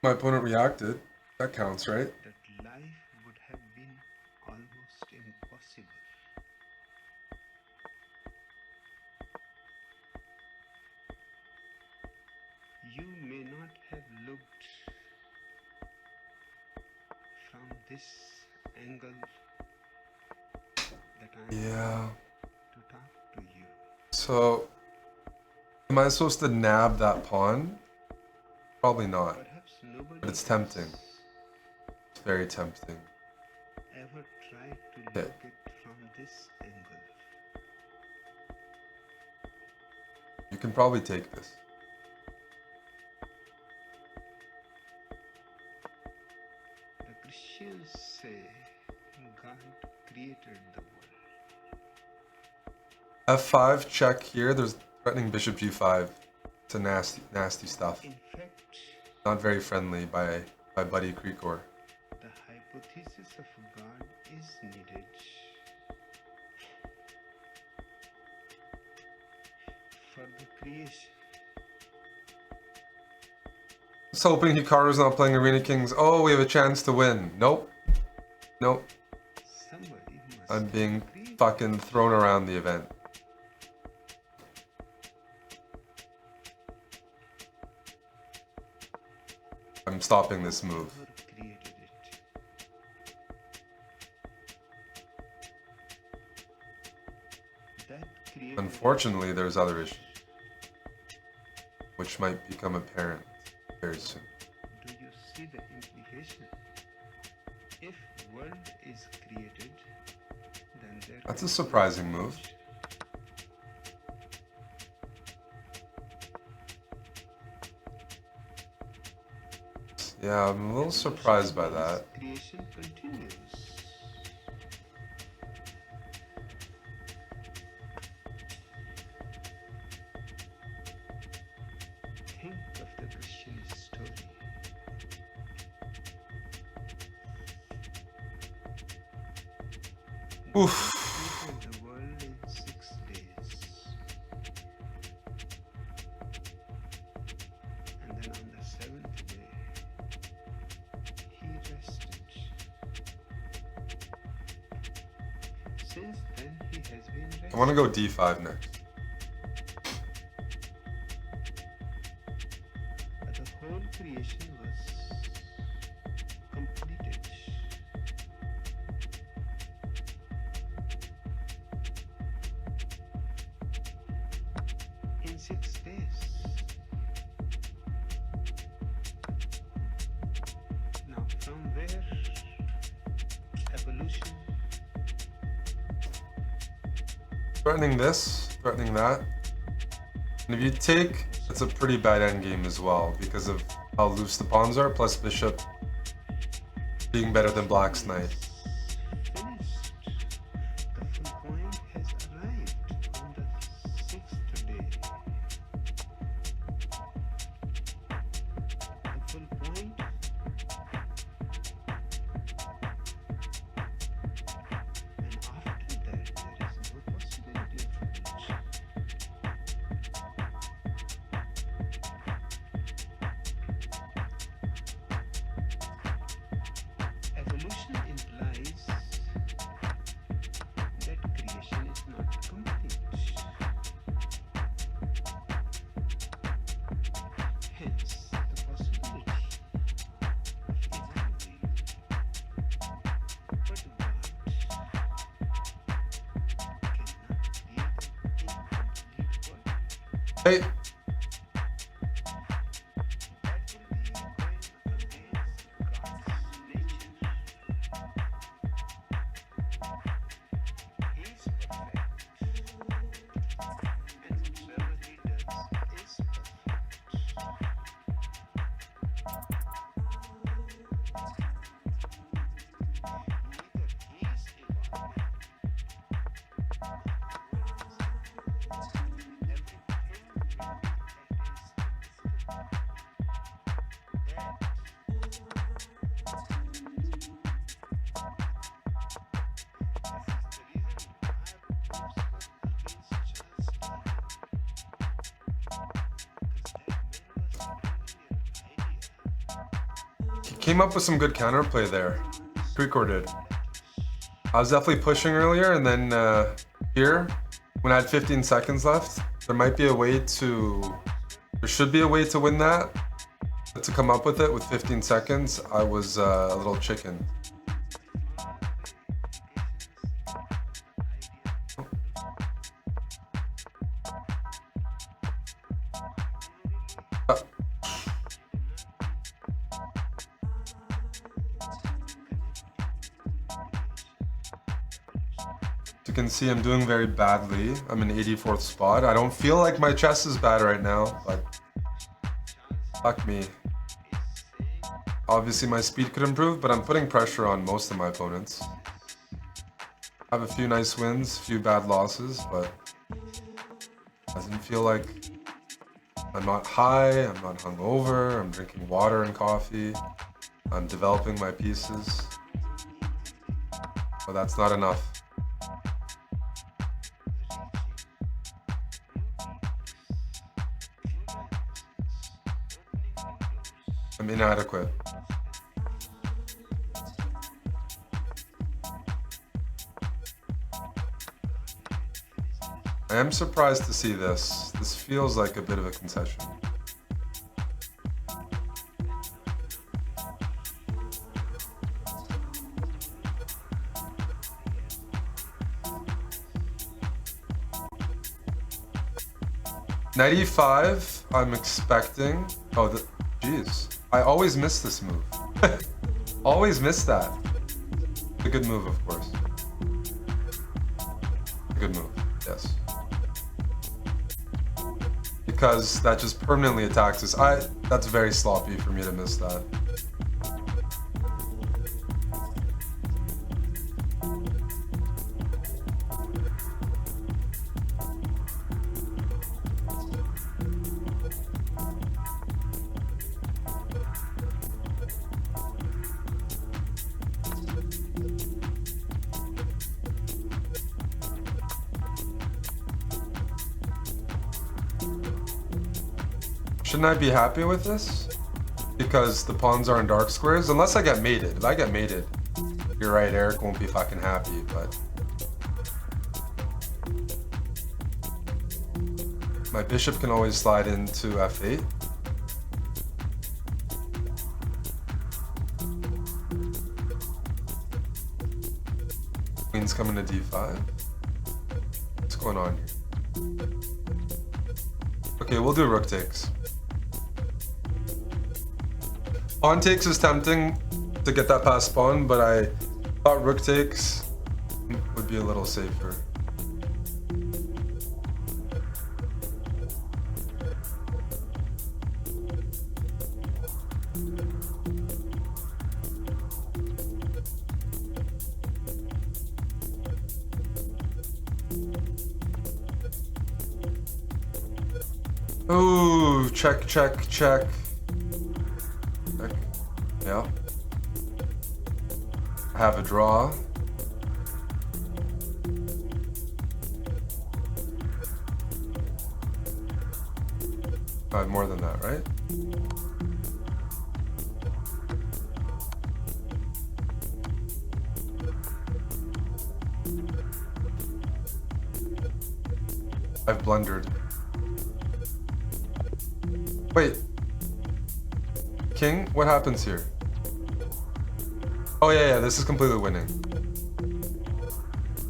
My opponent reacted. That counts, right? That life would have been almost impossible. You may not have looked from this angle that I'm Yeah. to talk to you. So... Am I supposed to nab that pawn? Probably not. Perhaps nobody But it's tempting. else It's very tempting. ever tried to Okay. look it from this angle. You can probably take this. The Christians say God created the world. F5 check here. There's threatening bishop G5. It's a nasty, nasty stuff. In fact, Not very friendly by Buddy Creekor. the hypothesis of God is needed for the creation. Just hoping Hikaru's not playing Arena Kings. Oh, we have a chance to win. Nope. Nope. Somebody must I'm being create. fucking thrown around the event. I'm stopping this move. Whoever created it. That created Unfortunately, there's other issues, which might become apparent very soon. Do you see the implication? If world is created, then there That's can a be surprising move. creation. Yeah, I'm a little surprised by that. Creation continues. Think of the Christian story. Oof. God created the world in 6 days. And then on the 7th day, he rested. Since then, he has been resting. I want to go D5 next. threatening this, threatening that. And if you take, it's a pretty bad endgame as well because of how loose the pawns are, plus bishop being better than black's knight. Finished. The full point has arrived on the 6th day. The full point and after that there is no possibility of revolution. Evolution implies that creation is not complete. Hence, the possibility of evolving. But God cannot create an incomplete world. Hey, That will be going against God's nature. He is perfect, and whatsoever he does is perfect. Neither he is evolving, everything will be at his disposal. he came up with some good counterplay there. Creekor did. I was definitely pushing earlier, and then here, when I had 15 seconds left, there might be a way to, there should be a way to win that. But to come up with it with 15 seconds, I was a little chicken. Uh, You can see I'm doing very badly. I'm in 84th spot. I don't feel like my chess is bad right now, but fuck me. Obviously my speed could improve, but I'm putting pressure on most of my opponents. I have a few nice wins, a few bad losses, but doesn't feel like I'm not high, I'm not hungover, I'm drinking water and coffee, I'm developing my pieces. But that's not enough. I'm inadequate. I am surprised to see this. This feels like a bit of a concession. Knight e5, I'm expecting. Oh, jeez. I always miss this move. Always miss that. It's a good move, of course. A good move, yes. Because that just permanently attacks us. That's very sloppy for me to miss that. Shouldn't I be happy with this? Because the pawns are in dark squares? Unless I get mated. If I get mated, you're right, Eric won't be fucking happy, but... My bishop can always slide into f8. Queen's coming to d5. What's going on here? Okay, we'll do rook takes. Pawn takes is tempting to get that past pawn, but I thought rook takes would be a little safer. Ooh, check, check, check. Check. Yeah. I have a draw. I have more than that, right? I've blundered. Wait. King? What happens here? Oh yeah, this is completely winning.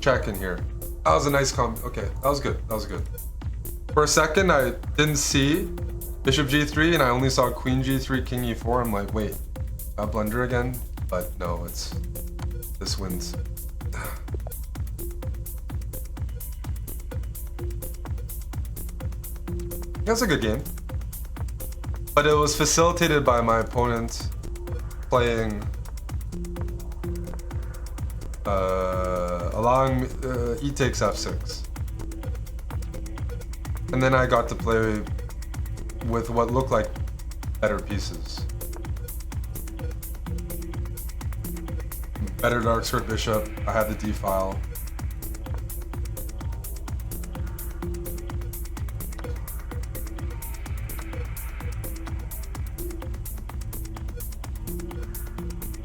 Check in here. That was a nice okay, that was good. That was good. For a second, I didn't see Bishop G3 and I only saw Queen G3, King E4. I'm like, wait, I blunder again? But no, this wins. That's a good game. But it was facilitated by my opponent playing, allowing E takes F6. And then I got to play with what looked like better pieces. Better dark squared bishop, I had the D file.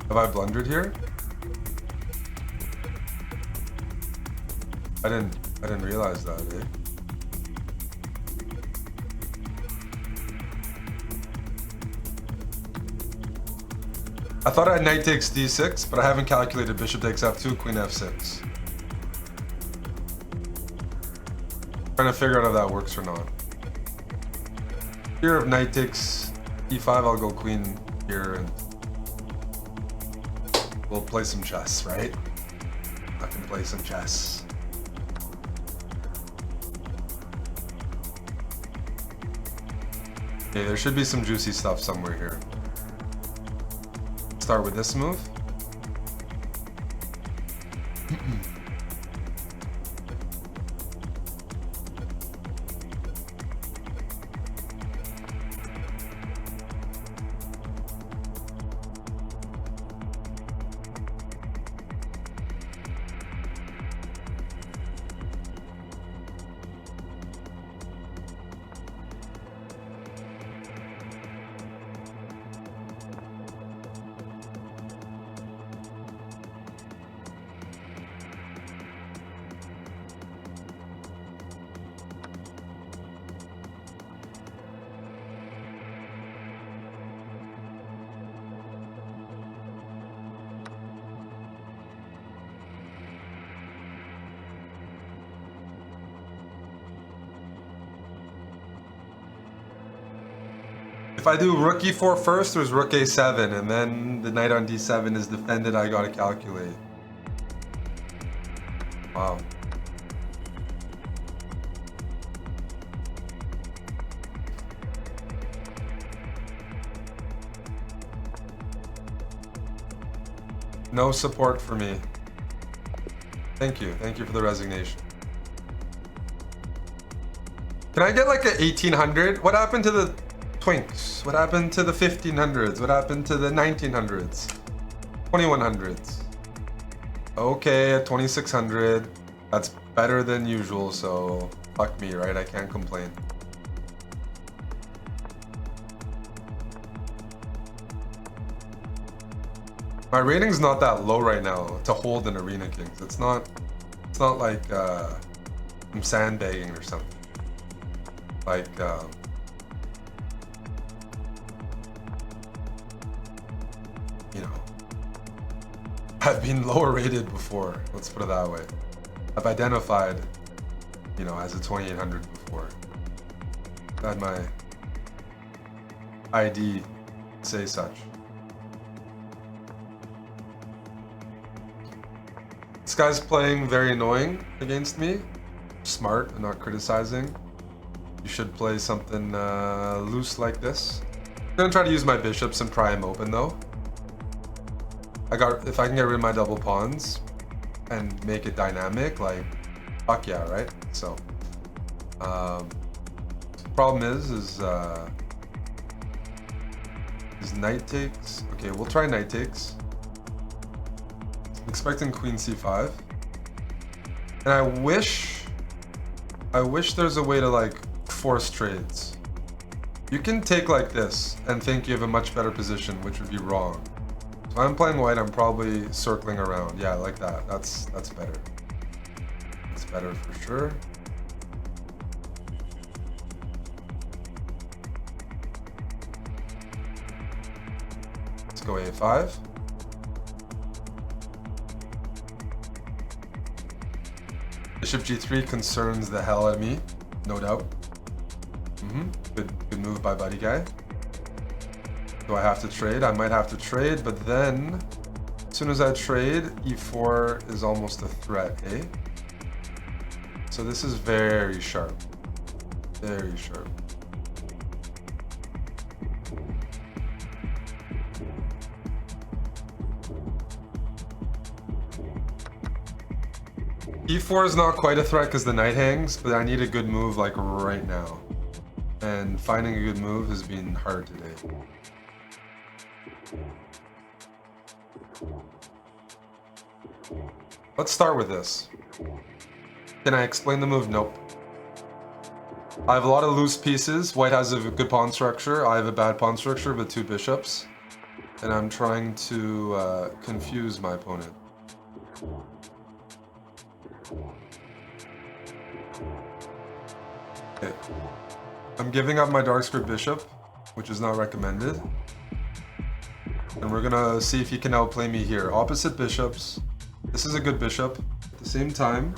Have I blundered here? I didn't realize that, eh? I thought I had knight takes d6, but I haven't calculated bishop takes f2, queen f6. Trying to figure out if that works or not. Here, if knight takes e5, I'll go queen here and we'll play some chess, right? I can play some chess. Okay, there should be some juicy stuff somewhere here. Start with this move. If I do rook e4 first, there's rook a7, and then the knight on d7 is defended. I gotta calculate. Wow. No support for me. Thank you. Thank you for the resignation. Can I get like a 1800? What happened to the twinks? What happened to the 1500s? What happened to the 1900s? 2100s? Okay, a 2600. That's better than usual, so fuck me, right? I can't complain. My rating's not that low right now to hold in Arena Kings. It's not like I'm sandbagging or something. Like you know, I've been lower rated before, let's put it that way. I've identified, you know, as a 2800 before. Had my ID say such. This guy's playing very annoying against me. Smart and not criticizing. You should play something loose like this. I'm gonna try to use my bishops and pry him open though. If I can get rid of my double pawns and make it dynamic, like Fuck yeah, right? So, problem is knight takes. Okay, we'll try knight takes. I'm expecting queen c5. And I wish there's a way to like force trades. You can take like this and think you have a much better position, which would be wrong. If I'm playing white, I'm probably circling around. Yeah, like that. That's better. It's better for sure. Let's go a5. Bishop g3 concerns the hell out of me, no doubt. Good move by buddy guy. Do I have to trade? I might have to trade, but then as soon as I trade, e4 is almost a threat, eh? So this is very sharp. Very sharp. e4 is not quite a threat because the knight hangs, but I need a good move like right now. And finding a good move has been hard today. Let's start with this. Can I explain the move? Nope. I have a lot of loose pieces. White has a good pawn structure. I have a bad pawn structure with 2 bishops. And I'm trying to confuse my opponent. Okay. I'm giving up my dark square bishop, which is not recommended. And we're gonna see if he can outplay me here. Opposite bishops. This is a good bishop. At the same time,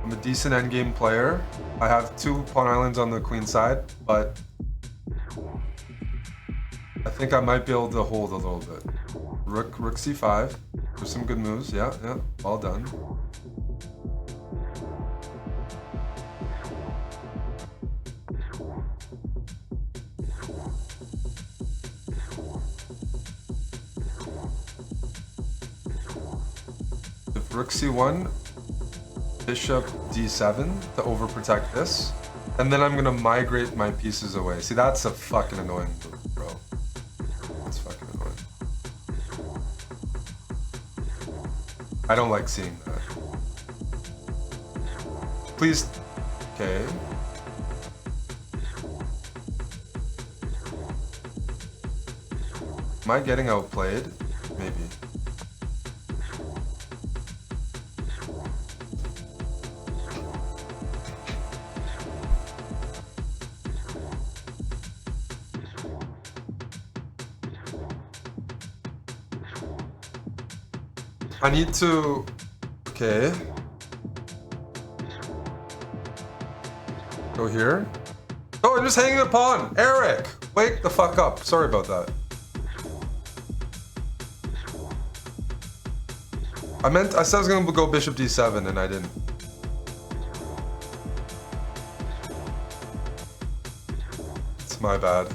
I'm a decent endgame player. I have 2 pawn islands on the queen side, but I think I might be able to hold a little bit. Rook c5. There's some good moves. Yeah, all done. Rook c1, bishop d7 to overprotect this, and then I'm gonna migrate my pieces away. See, that's a fucking annoying move, bro. That's fucking annoying. I don't like seeing that. Please, okay. Am I getting outplayed? Maybe. I need to... Okay. Go here. Oh, I'm just hanging a pawn! Eric! Wake the fuck up. Sorry about that. I said I was gonna go bishop d7 and I didn't. It's my bad.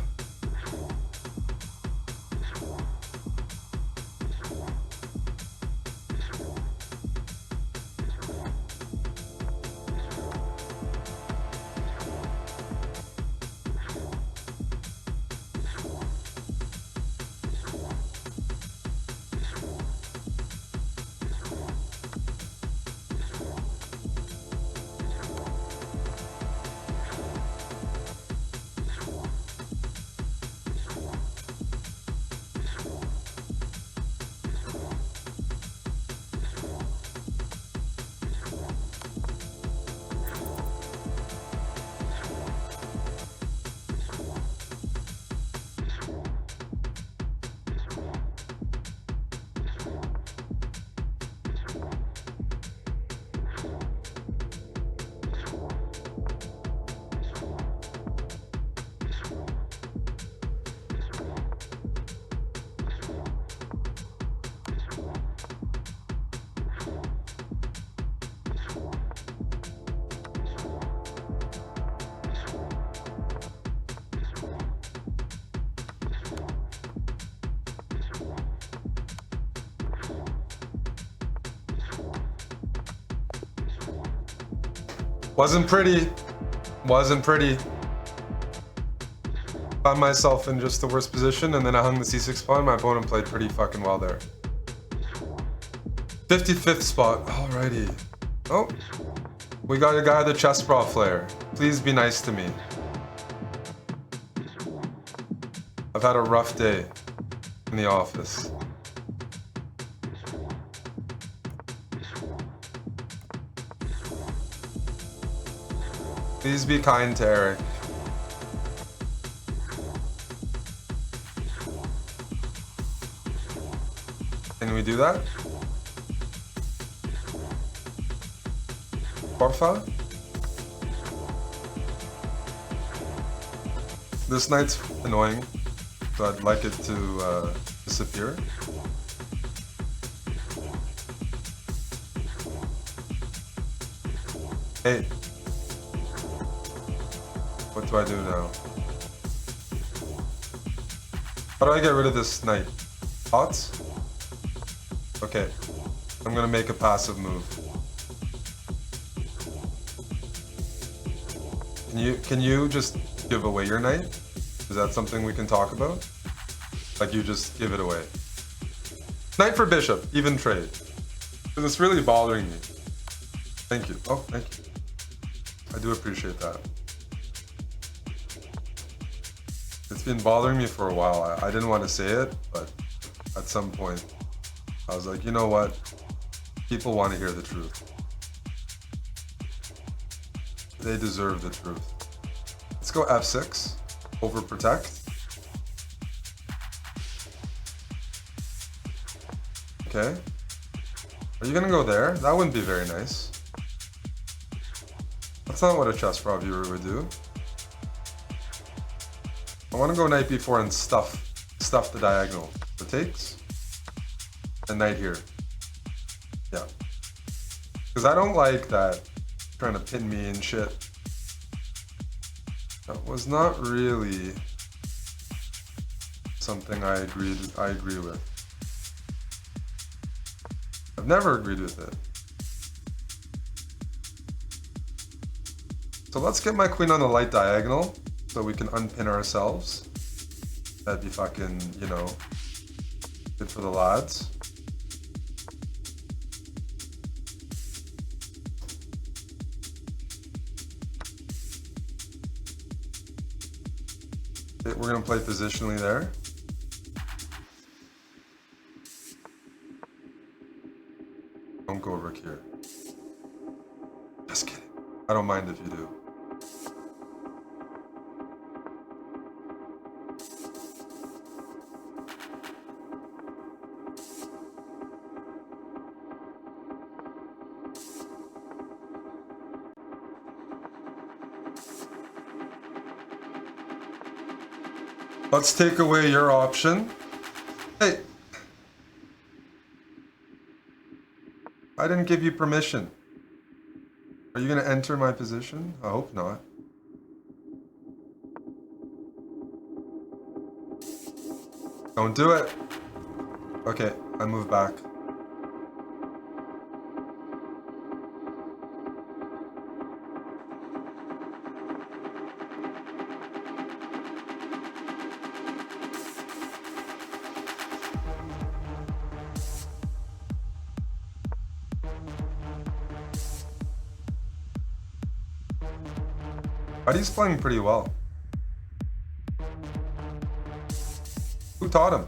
Wasn't pretty. Wasn't pretty. Found myself in just the worst position, and then I hung the c6 pawn. My opponent played pretty fucking well there. 55th spot. Alrighty. Oh. We got a guy with a chessbrah flair. Please be nice to me. I've had a rough day in the office. Please be kind to Eric. Can we do that? Porfa? This knight's annoying, so I'd like it to disappear. Hey. What do I do now? How do I get rid of this knight? Thoughts? Okay. I'm gonna make a passive move. Can you just give away your knight? Is that something we can talk about? Like you just give it away. Knight for bishop, even trade. Because it's really bothering me. Thank you. Oh, thank you. I do appreciate that. It's been bothering me for a while. I didn't want to say it, but at some point I was like, you know what? People want to hear the truth. They deserve the truth. Let's go f6, overprotect. Okay. Are you gonna go there? That wouldn't be very nice. That's not what a chessbrah viewer would do. I want to go knight b4 and stuff the diagonal. The takes. And knight here. Yeah. Because I don't like that trying to pin me and shit. That was not really something I agree with. I've never agreed with it. So let's get my queen on the light diagonal so we can unpin ourselves. That'd be fucking, you know, good for the lads. Okay, we're gonna play positionally there. Don't go over here. Just kidding. I don't mind if you do. Let's take away your option. Hey. I didn't give you permission. Are you gonna enter my position? I hope not. Don't do it. Okay, I move back. Buddy's playing pretty well. Who taught him?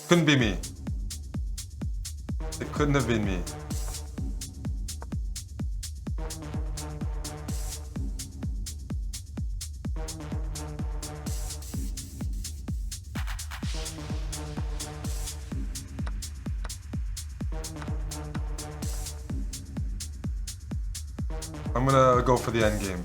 Couldn't be me. It couldn't have been me. I'm gonna go for the end game.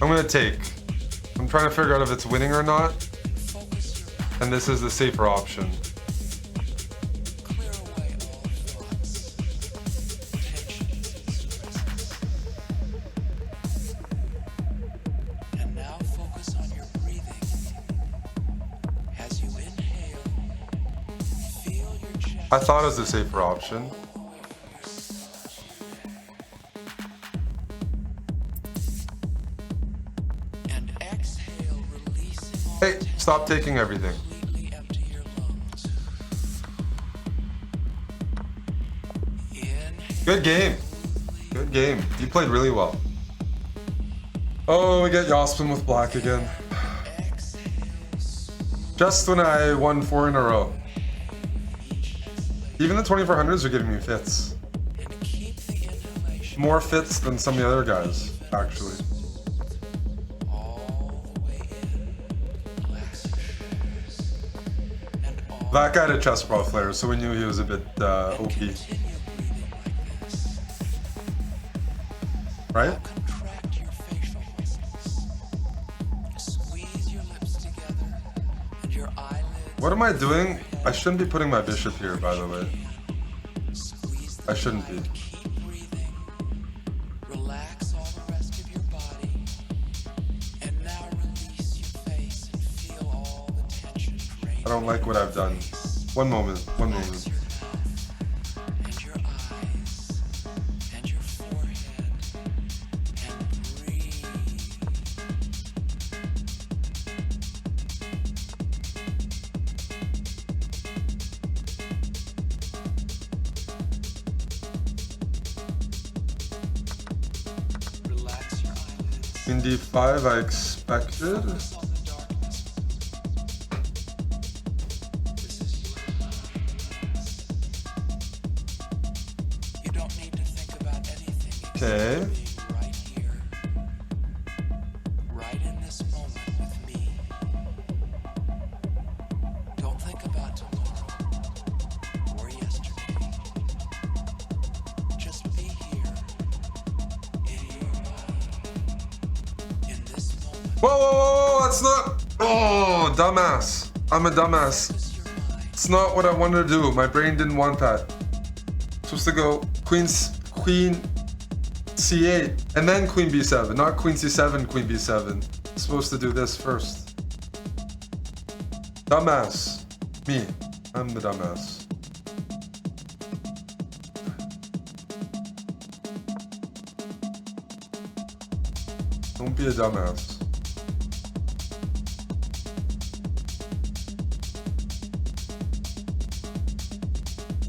I'm gonna take. I'm trying to figure out if it's winning or not, Focus your mind. and this is the safer option. Clear away all thoughts, tensions, and stresses. And now focus on your breathing. As you inhale, feel your chest. I thought it was the safer option. And exhale, releasing all Hey, stop taking everything. completely empty your lungs. Inhale. Good game. Good game. You played really well. Oh, we get Yosman with black again. Just when I won 4 in a row. Even the 2400s are giving me fits. And keep the inhalation More fits than some of the other guys, actually. all the way in. Relax your shoulders. And all That guy had a chessbrah flare, so we knew he was a bit OP, continue breathing like this. right? Contract your facial muscles. Squeeze your lips together and your eyelids. What am I doing? I shouldn't be putting my bishop here, by the way. Squeeze the I shouldn't be. tight. Keep breathing. Relax all the rest of your body. And now release your face and feel all the tension drain. I don't like what I've done. One moment, one Relax moment. your mouth and your eyes and your forehead and breathe. Relax your eyelids. In D5, I expected. Focus on the darkness. This is your house. You don't need to think about anything except Okay. being right here, right in this moment with me. Don't think about tomorrow or yesterday. Just be here, in your body, in this moment. Whoa, whoa, whoa, whoa, that's not. Oh, dumbass. I'm a dumbass. Focus your mind. It's not what I wanted to do. My brain didn't want that. Supposed to go queen c8 and then queen b7, not queen c7, queen b7. Supposed to do this first. Dumbass. Me. I'm the dumbass. Don't be a dumbass.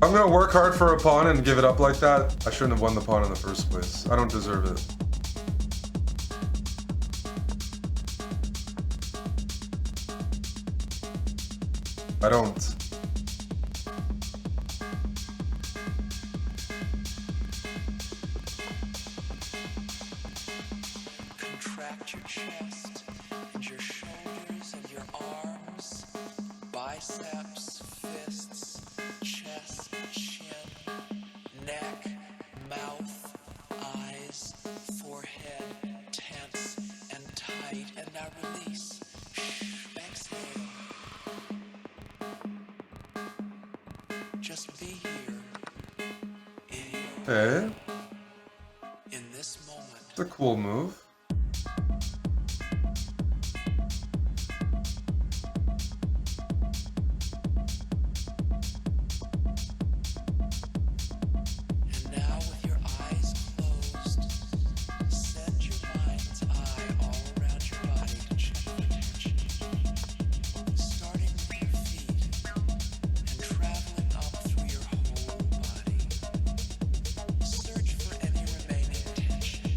I'm gonna work hard for a pawn and give it up like that. I shouldn't have won the pawn in the first place. I don't deserve it. I don't. Contract your chest and your shoulders and your arms, biceps, fists, chest, chin, neck, mouth, eyes, forehead, tense and tight. And now release. Exhale. Just be here Okay. in this moment. It's a cool move. And now with your eyes closed, send your mind's eye all around your body to check the tension. Starting with your feet and traveling up through your whole body. Search for any remaining tension.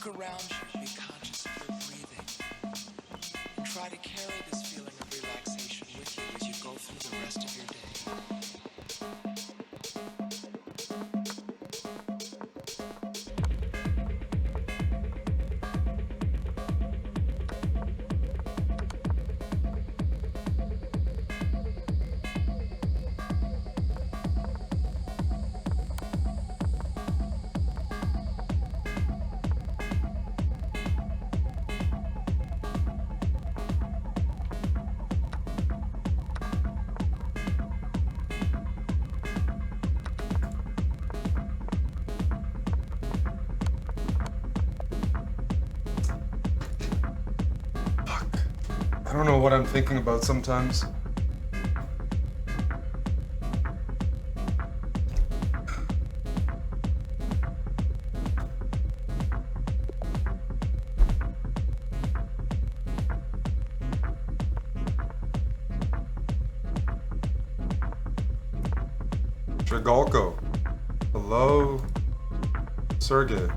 around you, be conscious of your breathing, and try to carry this feeling of relaxation with you as you go through the rest of your day. I don't know what I'm thinking about sometimes. Trigalko. Hello, Sergey.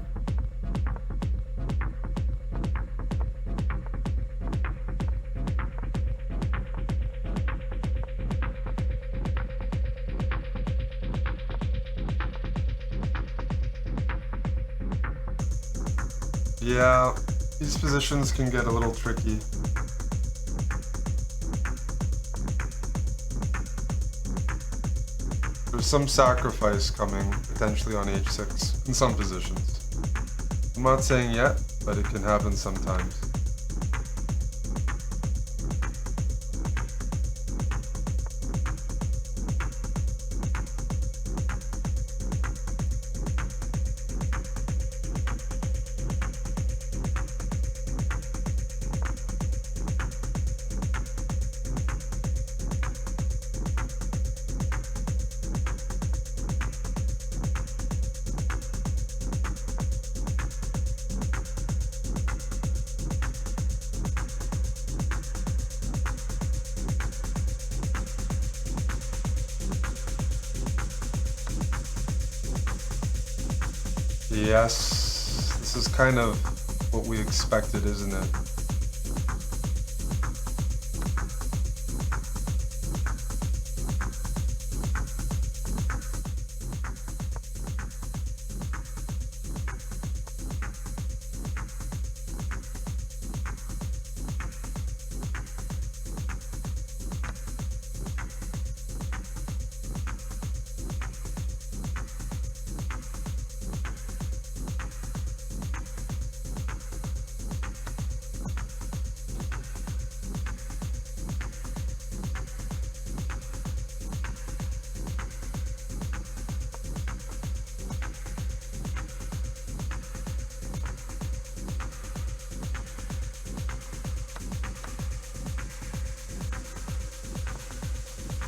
Yeah, these positions can get a little tricky. There's some sacrifice coming, potentially on h6, in some positions. I'm not saying yet, but it can happen sometimes. Yes, this is kind of what we expected, isn't it?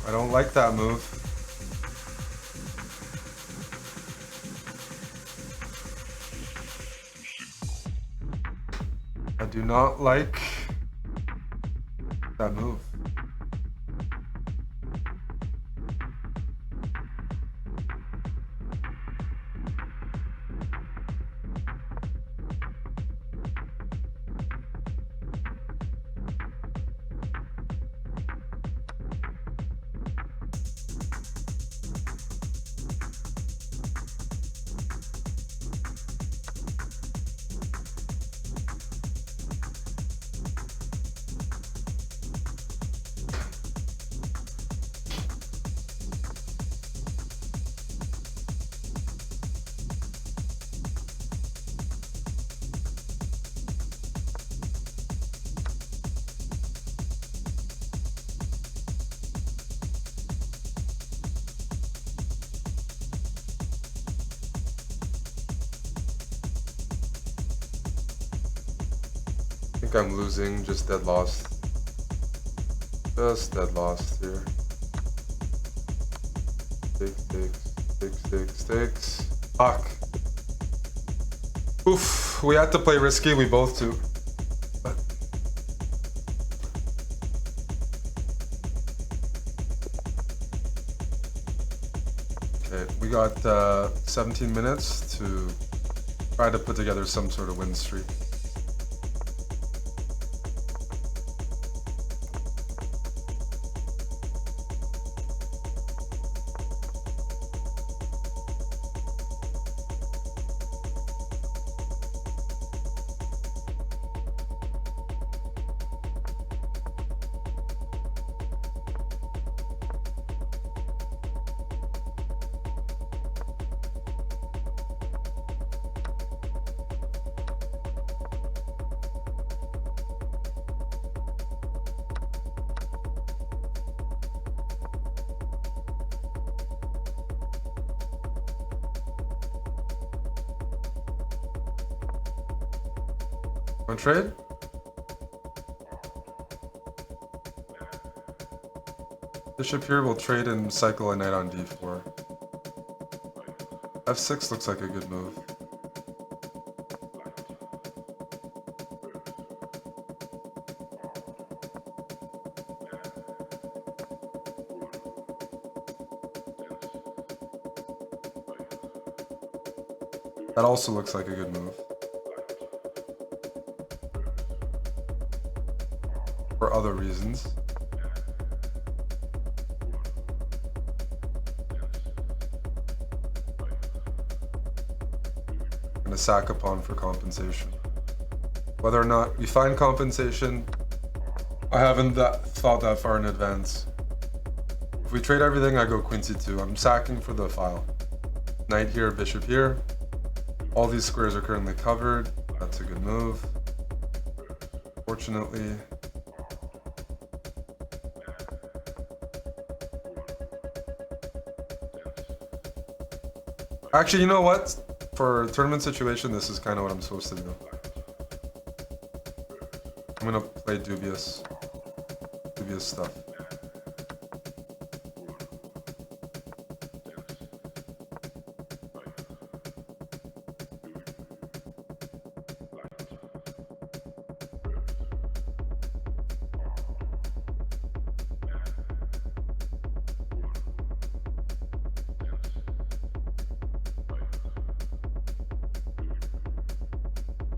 I don't like that move. I do not like that move. I think I'm losing, just dead lost. Just dead lost here. Stakes. Fuck. Oof, we had to play risky, we both do. Okay, we got 17 minutes to Try to put together some sort of win streak. Want to trade? Bishop here will trade and cycle a knight on d4. f6 looks like a good move. That also looks like a good move. For other reasons. I'm gonna sack a pawn for compensation. Whether or not we find compensation, I haven't thought that far in advance. If we trade everything, I go queen c2. I'm sacking for the file. Knight here, bishop here. All these squares are currently covered. That's a good move. Fortunately. Actually, you know what? For a tournament situation, this is kind of what I'm supposed to do. I'm gonna play dubious stuff.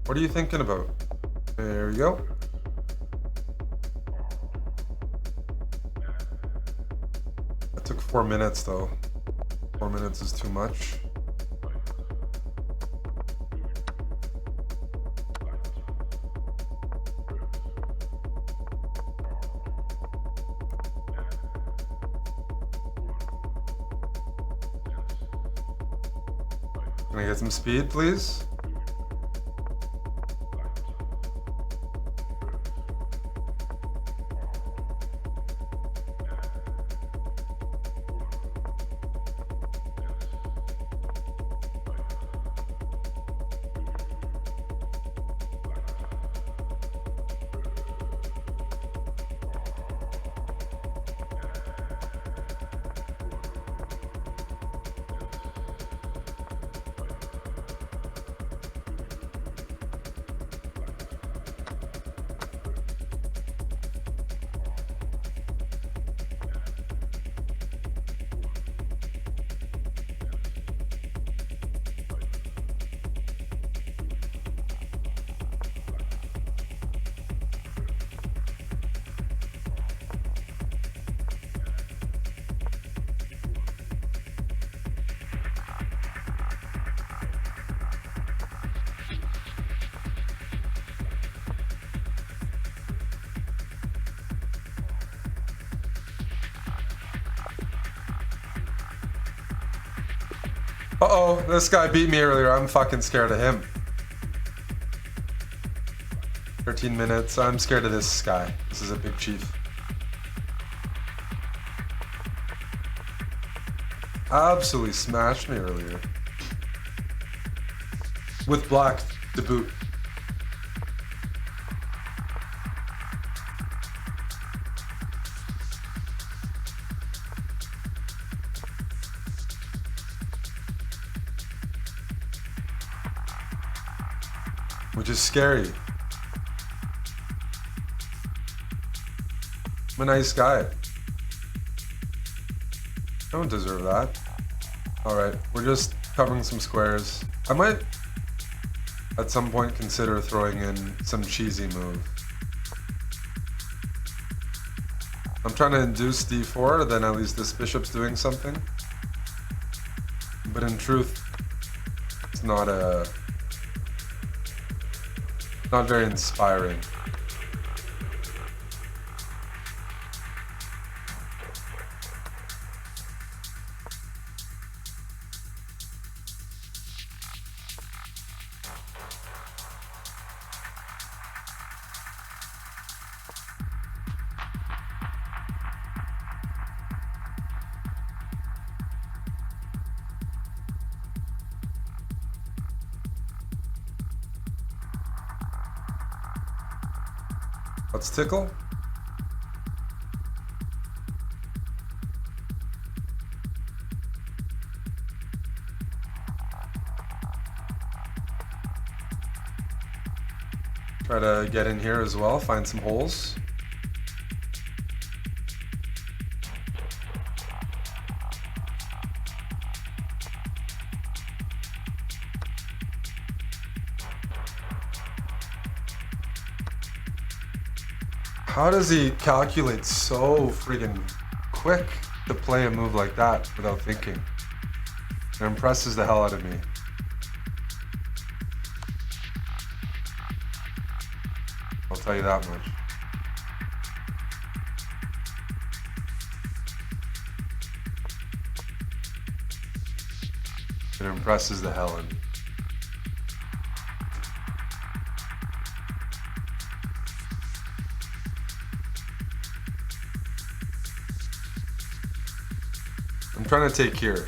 What are you thinking about? There we go. That took 4 minutes though. 4 minutes is too much. Can I get some speed, please? Uh-oh, this guy beat me earlier. I'm fucking scared of him. 13 minutes. I'm scared of this guy. This is a big chief. Absolutely smashed me earlier. With black to boot. Which is scary. I'm a nice guy. I don't deserve that. Alright, we're just covering some squares. I might at some point consider throwing in some cheesy move. I'm trying to induce d4, then at least this bishop's doing something. But in truth, it's not very inspiring. Let's tickle. Try to get in here as well, find some holes. How does he calculate so friggin' quick to play a move like that without thinking? It impresses the hell out of me. I'll tell you that much. It impresses the hell out of me. I'm trying to take here.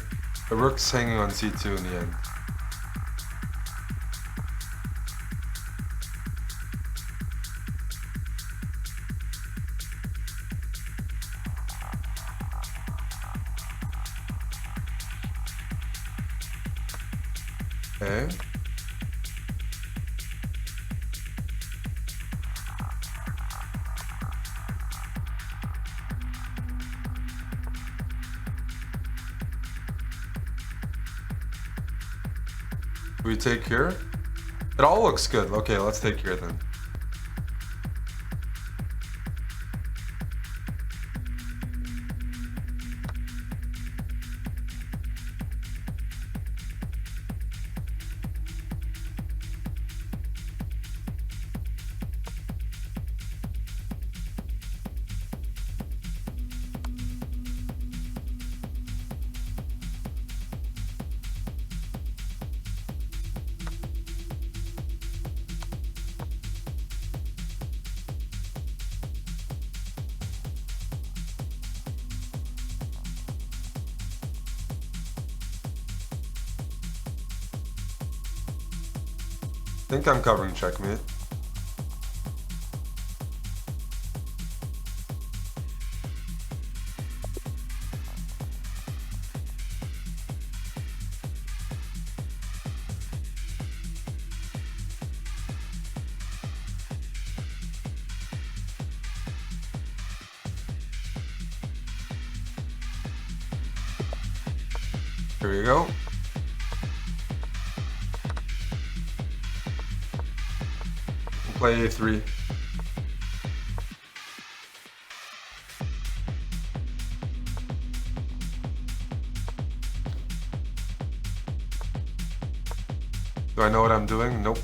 The rook's hanging on c2 in the end. Okay. We take here? It all looks good. Okay, let's take here then. I think I'm covering checkmate. Here we go. Play a3. Do I know what I'm doing? Nope.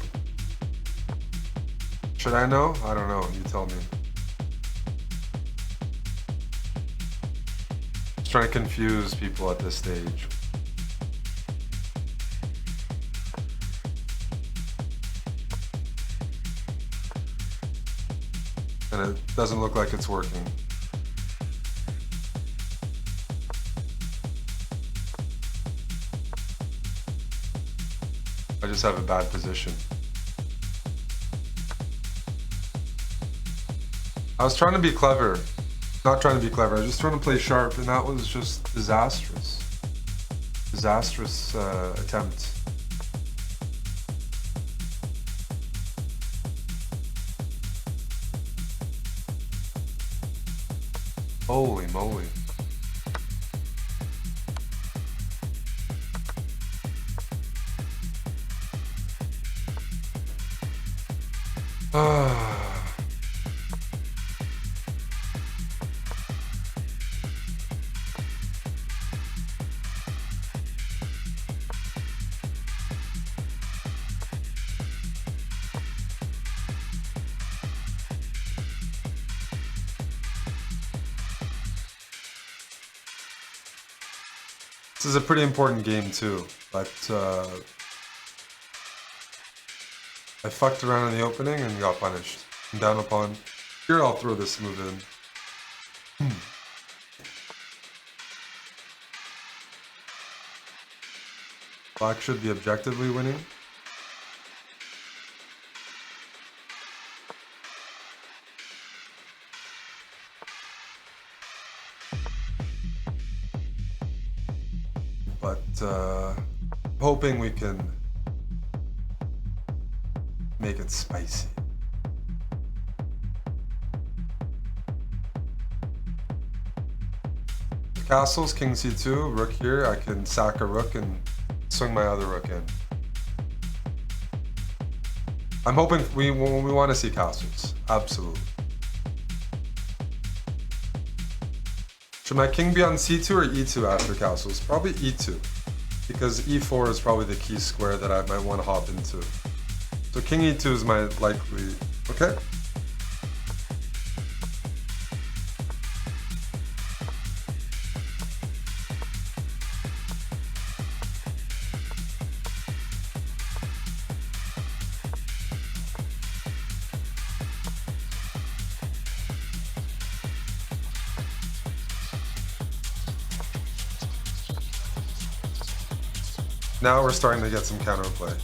Should I know? I don't know. You tell me. Just trying to confuse people at this stage. And it doesn't look like it's working. I just have a bad position. I was trying to be clever. Not trying to be clever, I was just trying to play sharp, and that was just disastrous. Disastrous attempt. Holy moly. This is a pretty important game too, but I fucked around in the opening and got punished. I'm down a pawn. Here I'll throw this move in. Black should be objectively winning. But hoping we can make it spicy. Castles, king c2, rook here. I can sack a rook and swing my other rook in. I'm hoping we want to see castles. Absolutely. Should my king be on c2 or e2 after castles? Probably e2. Because e4 is probably the key square that I might want to hop into. So king e2 is my likely... Okay. Now we're starting to get some counterplay.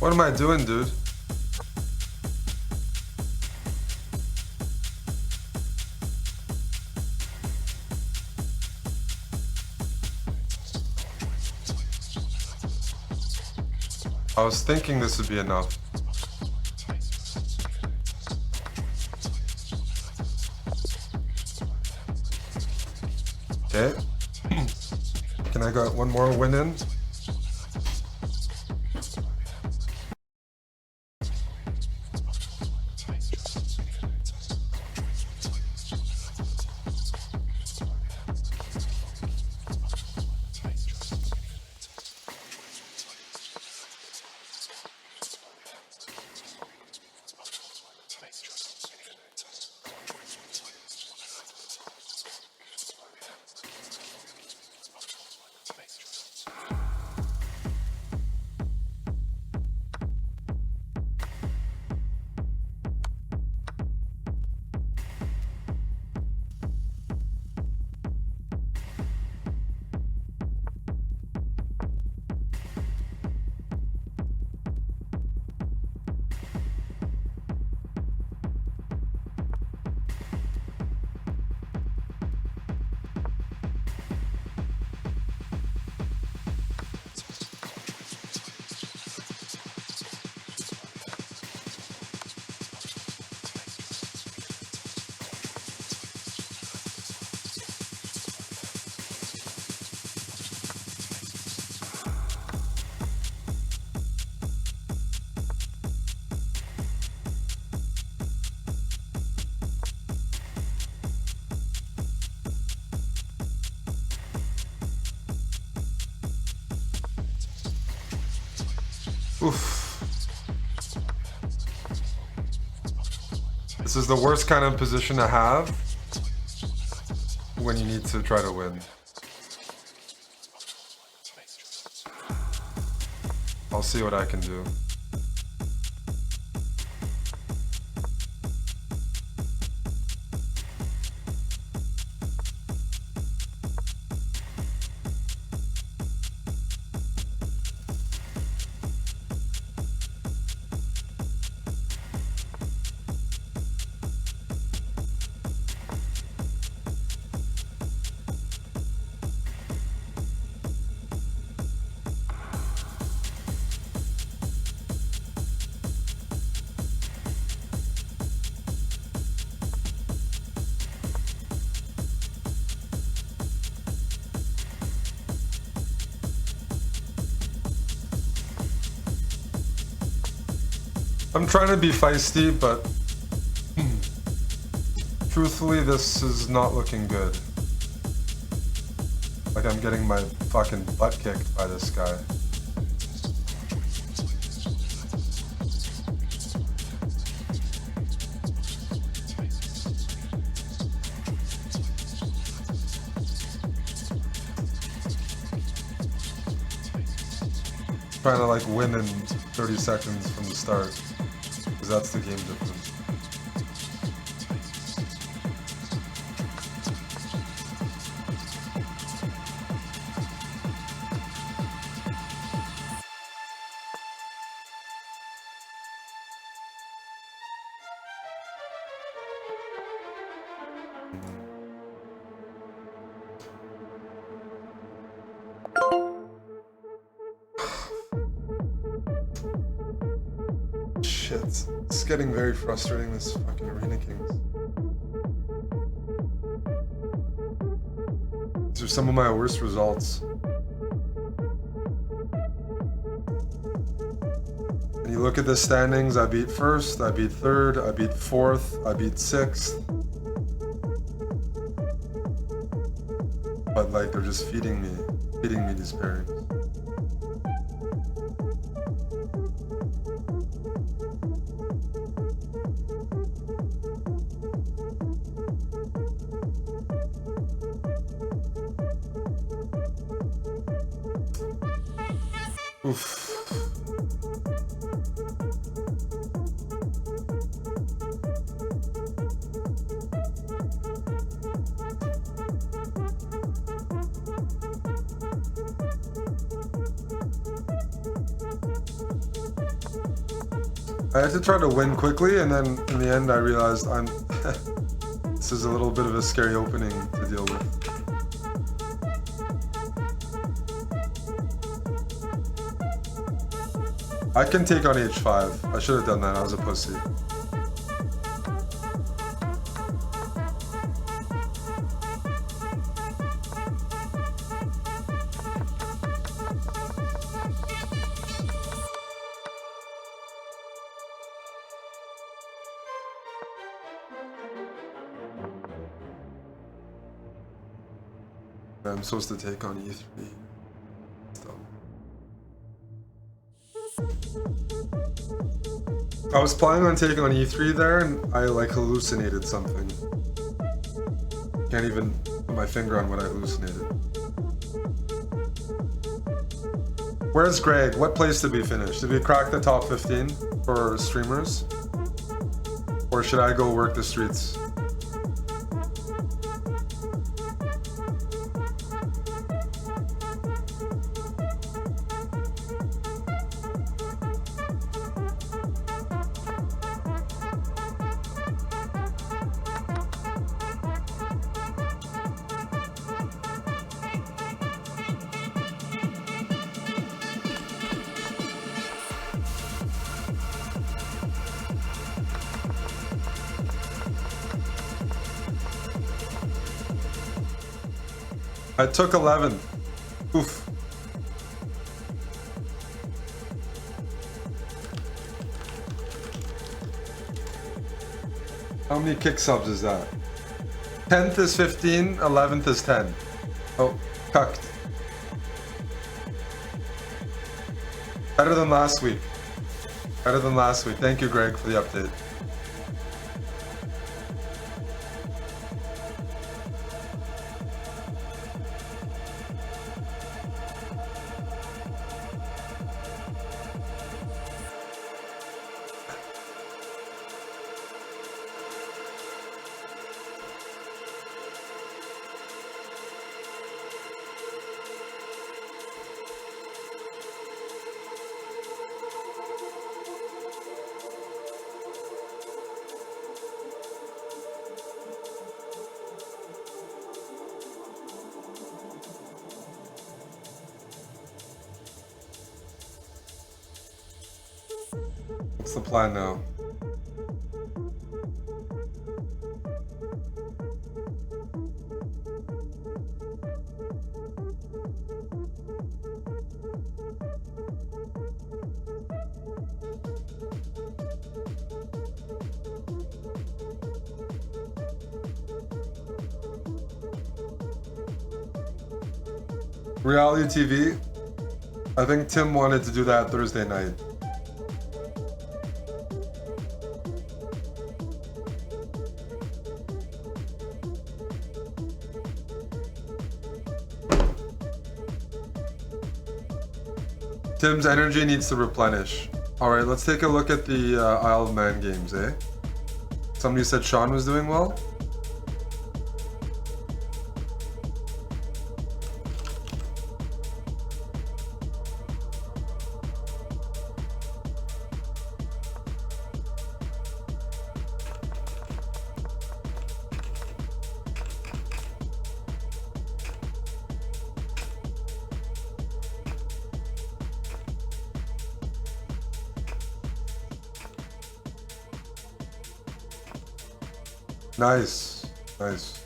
What am I doing, dude? I was thinking this would be enough. Okay. Can I get one more win in? Oof. This is the worst kind of position to have when you need to try to win. I'll see what I can do. I'm trying to be feisty, but truthfully, this is not looking good. Like I'm getting my fucking butt kicked by this guy. Trying to like win in 30 seconds from the start, because that's the game difference. Shit, it's getting very frustrating, this fucking Arena Kings. These are some of my worst results. And you look at the standings, I beat first, I beat third, I beat fourth, I beat sixth. But like, they're just feeding me these pairings. Oof. I had to try to win quickly, and then in the end I realized this is a little bit of a scary opening to deal with. I can take on h5. I should have done that, I was a pussy. I'm supposed to take on e3. I was planning on taking on e3 there, and I like hallucinated something. Can't even put my finger on what I hallucinated. Where's Greg? What place did we finish? Did we crack the top 15 for streamers? Or should I go work the streets? I took 11. Oof. How many kick subs is that? 10th is 15, 11th is 10. Oh, cucked. Better than last week. Better than last week. Thank you, Greg, for the update. What's the plan now? Reality TV? I think Tim wanted to do that Thursday night. Tim's energy needs to replenish. Alright, let's take a look at the Isle of Man games, eh? Somebody said Sean was doing well? Nice, nice.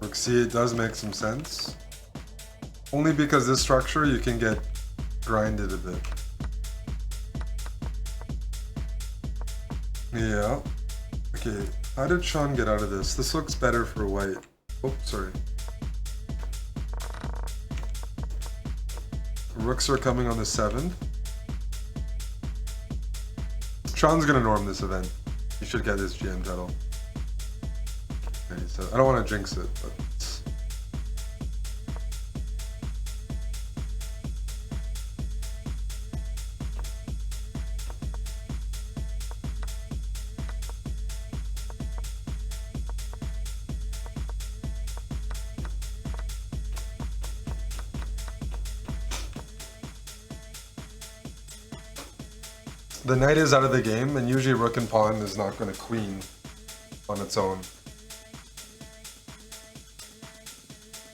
Rook C8 does make some sense. Only because this structure you can get grinded a bit. Yeah. Okay, how did Sean get out of this? This looks better for white. Oh, sorry. Rooks are coming on the 7th. Sean's gonna norm this event. He should get his GM title. Okay, so I don't want to jinx it, but the knight is out of the game, and usually rook and pawn is not going to queen on its own.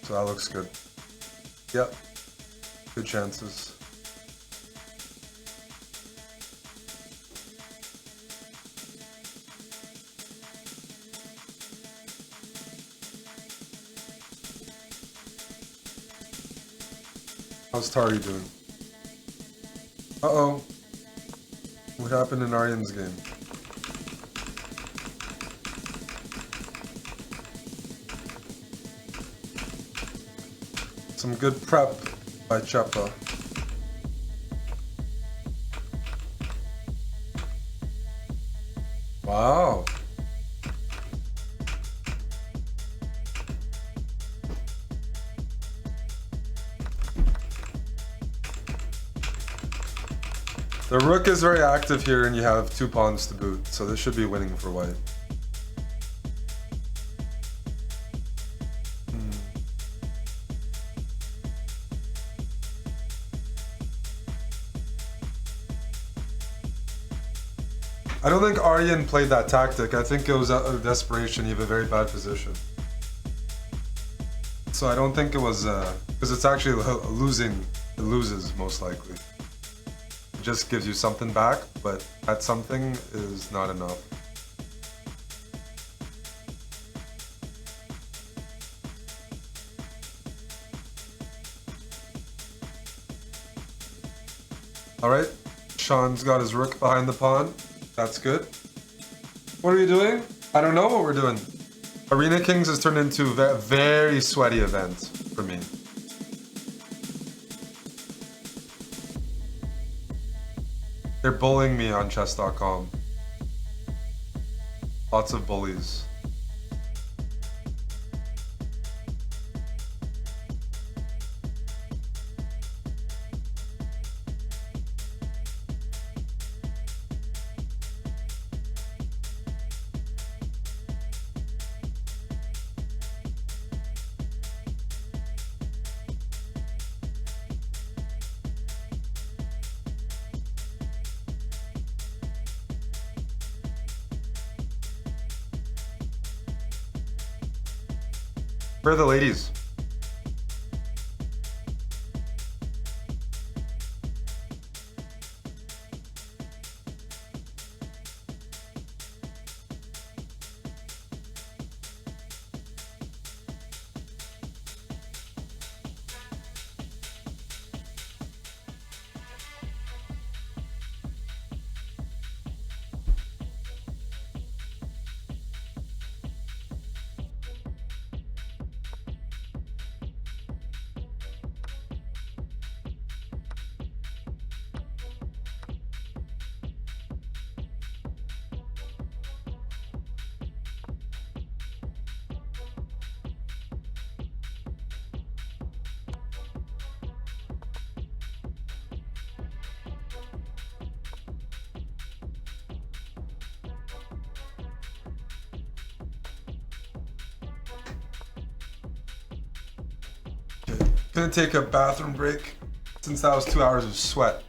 So that looks good. Yep. Good chances. How's Tari doing? Uh-oh. What happened in Aryan's game? Some good prep by Cheppa. Wow. The rook is very active here and you have 2 pawns to boot, so this should be winning for white. I don't think Aryan played that tactic. I think it was out of desperation. You have a very bad position. So I don't think it was, because it's actually losing. It loses most likely. It just gives you something back, but that something is not enough. Alright, Sean's got his rook behind the pawn. That's good. What are you doing? I don't know what we're doing. Arena Kings has turned into a very sweaty event for me. They're bullying me on chess.com. Lots of bullies. Where are the ladies? Gonna take a bathroom break since that was 2 hours of sweat.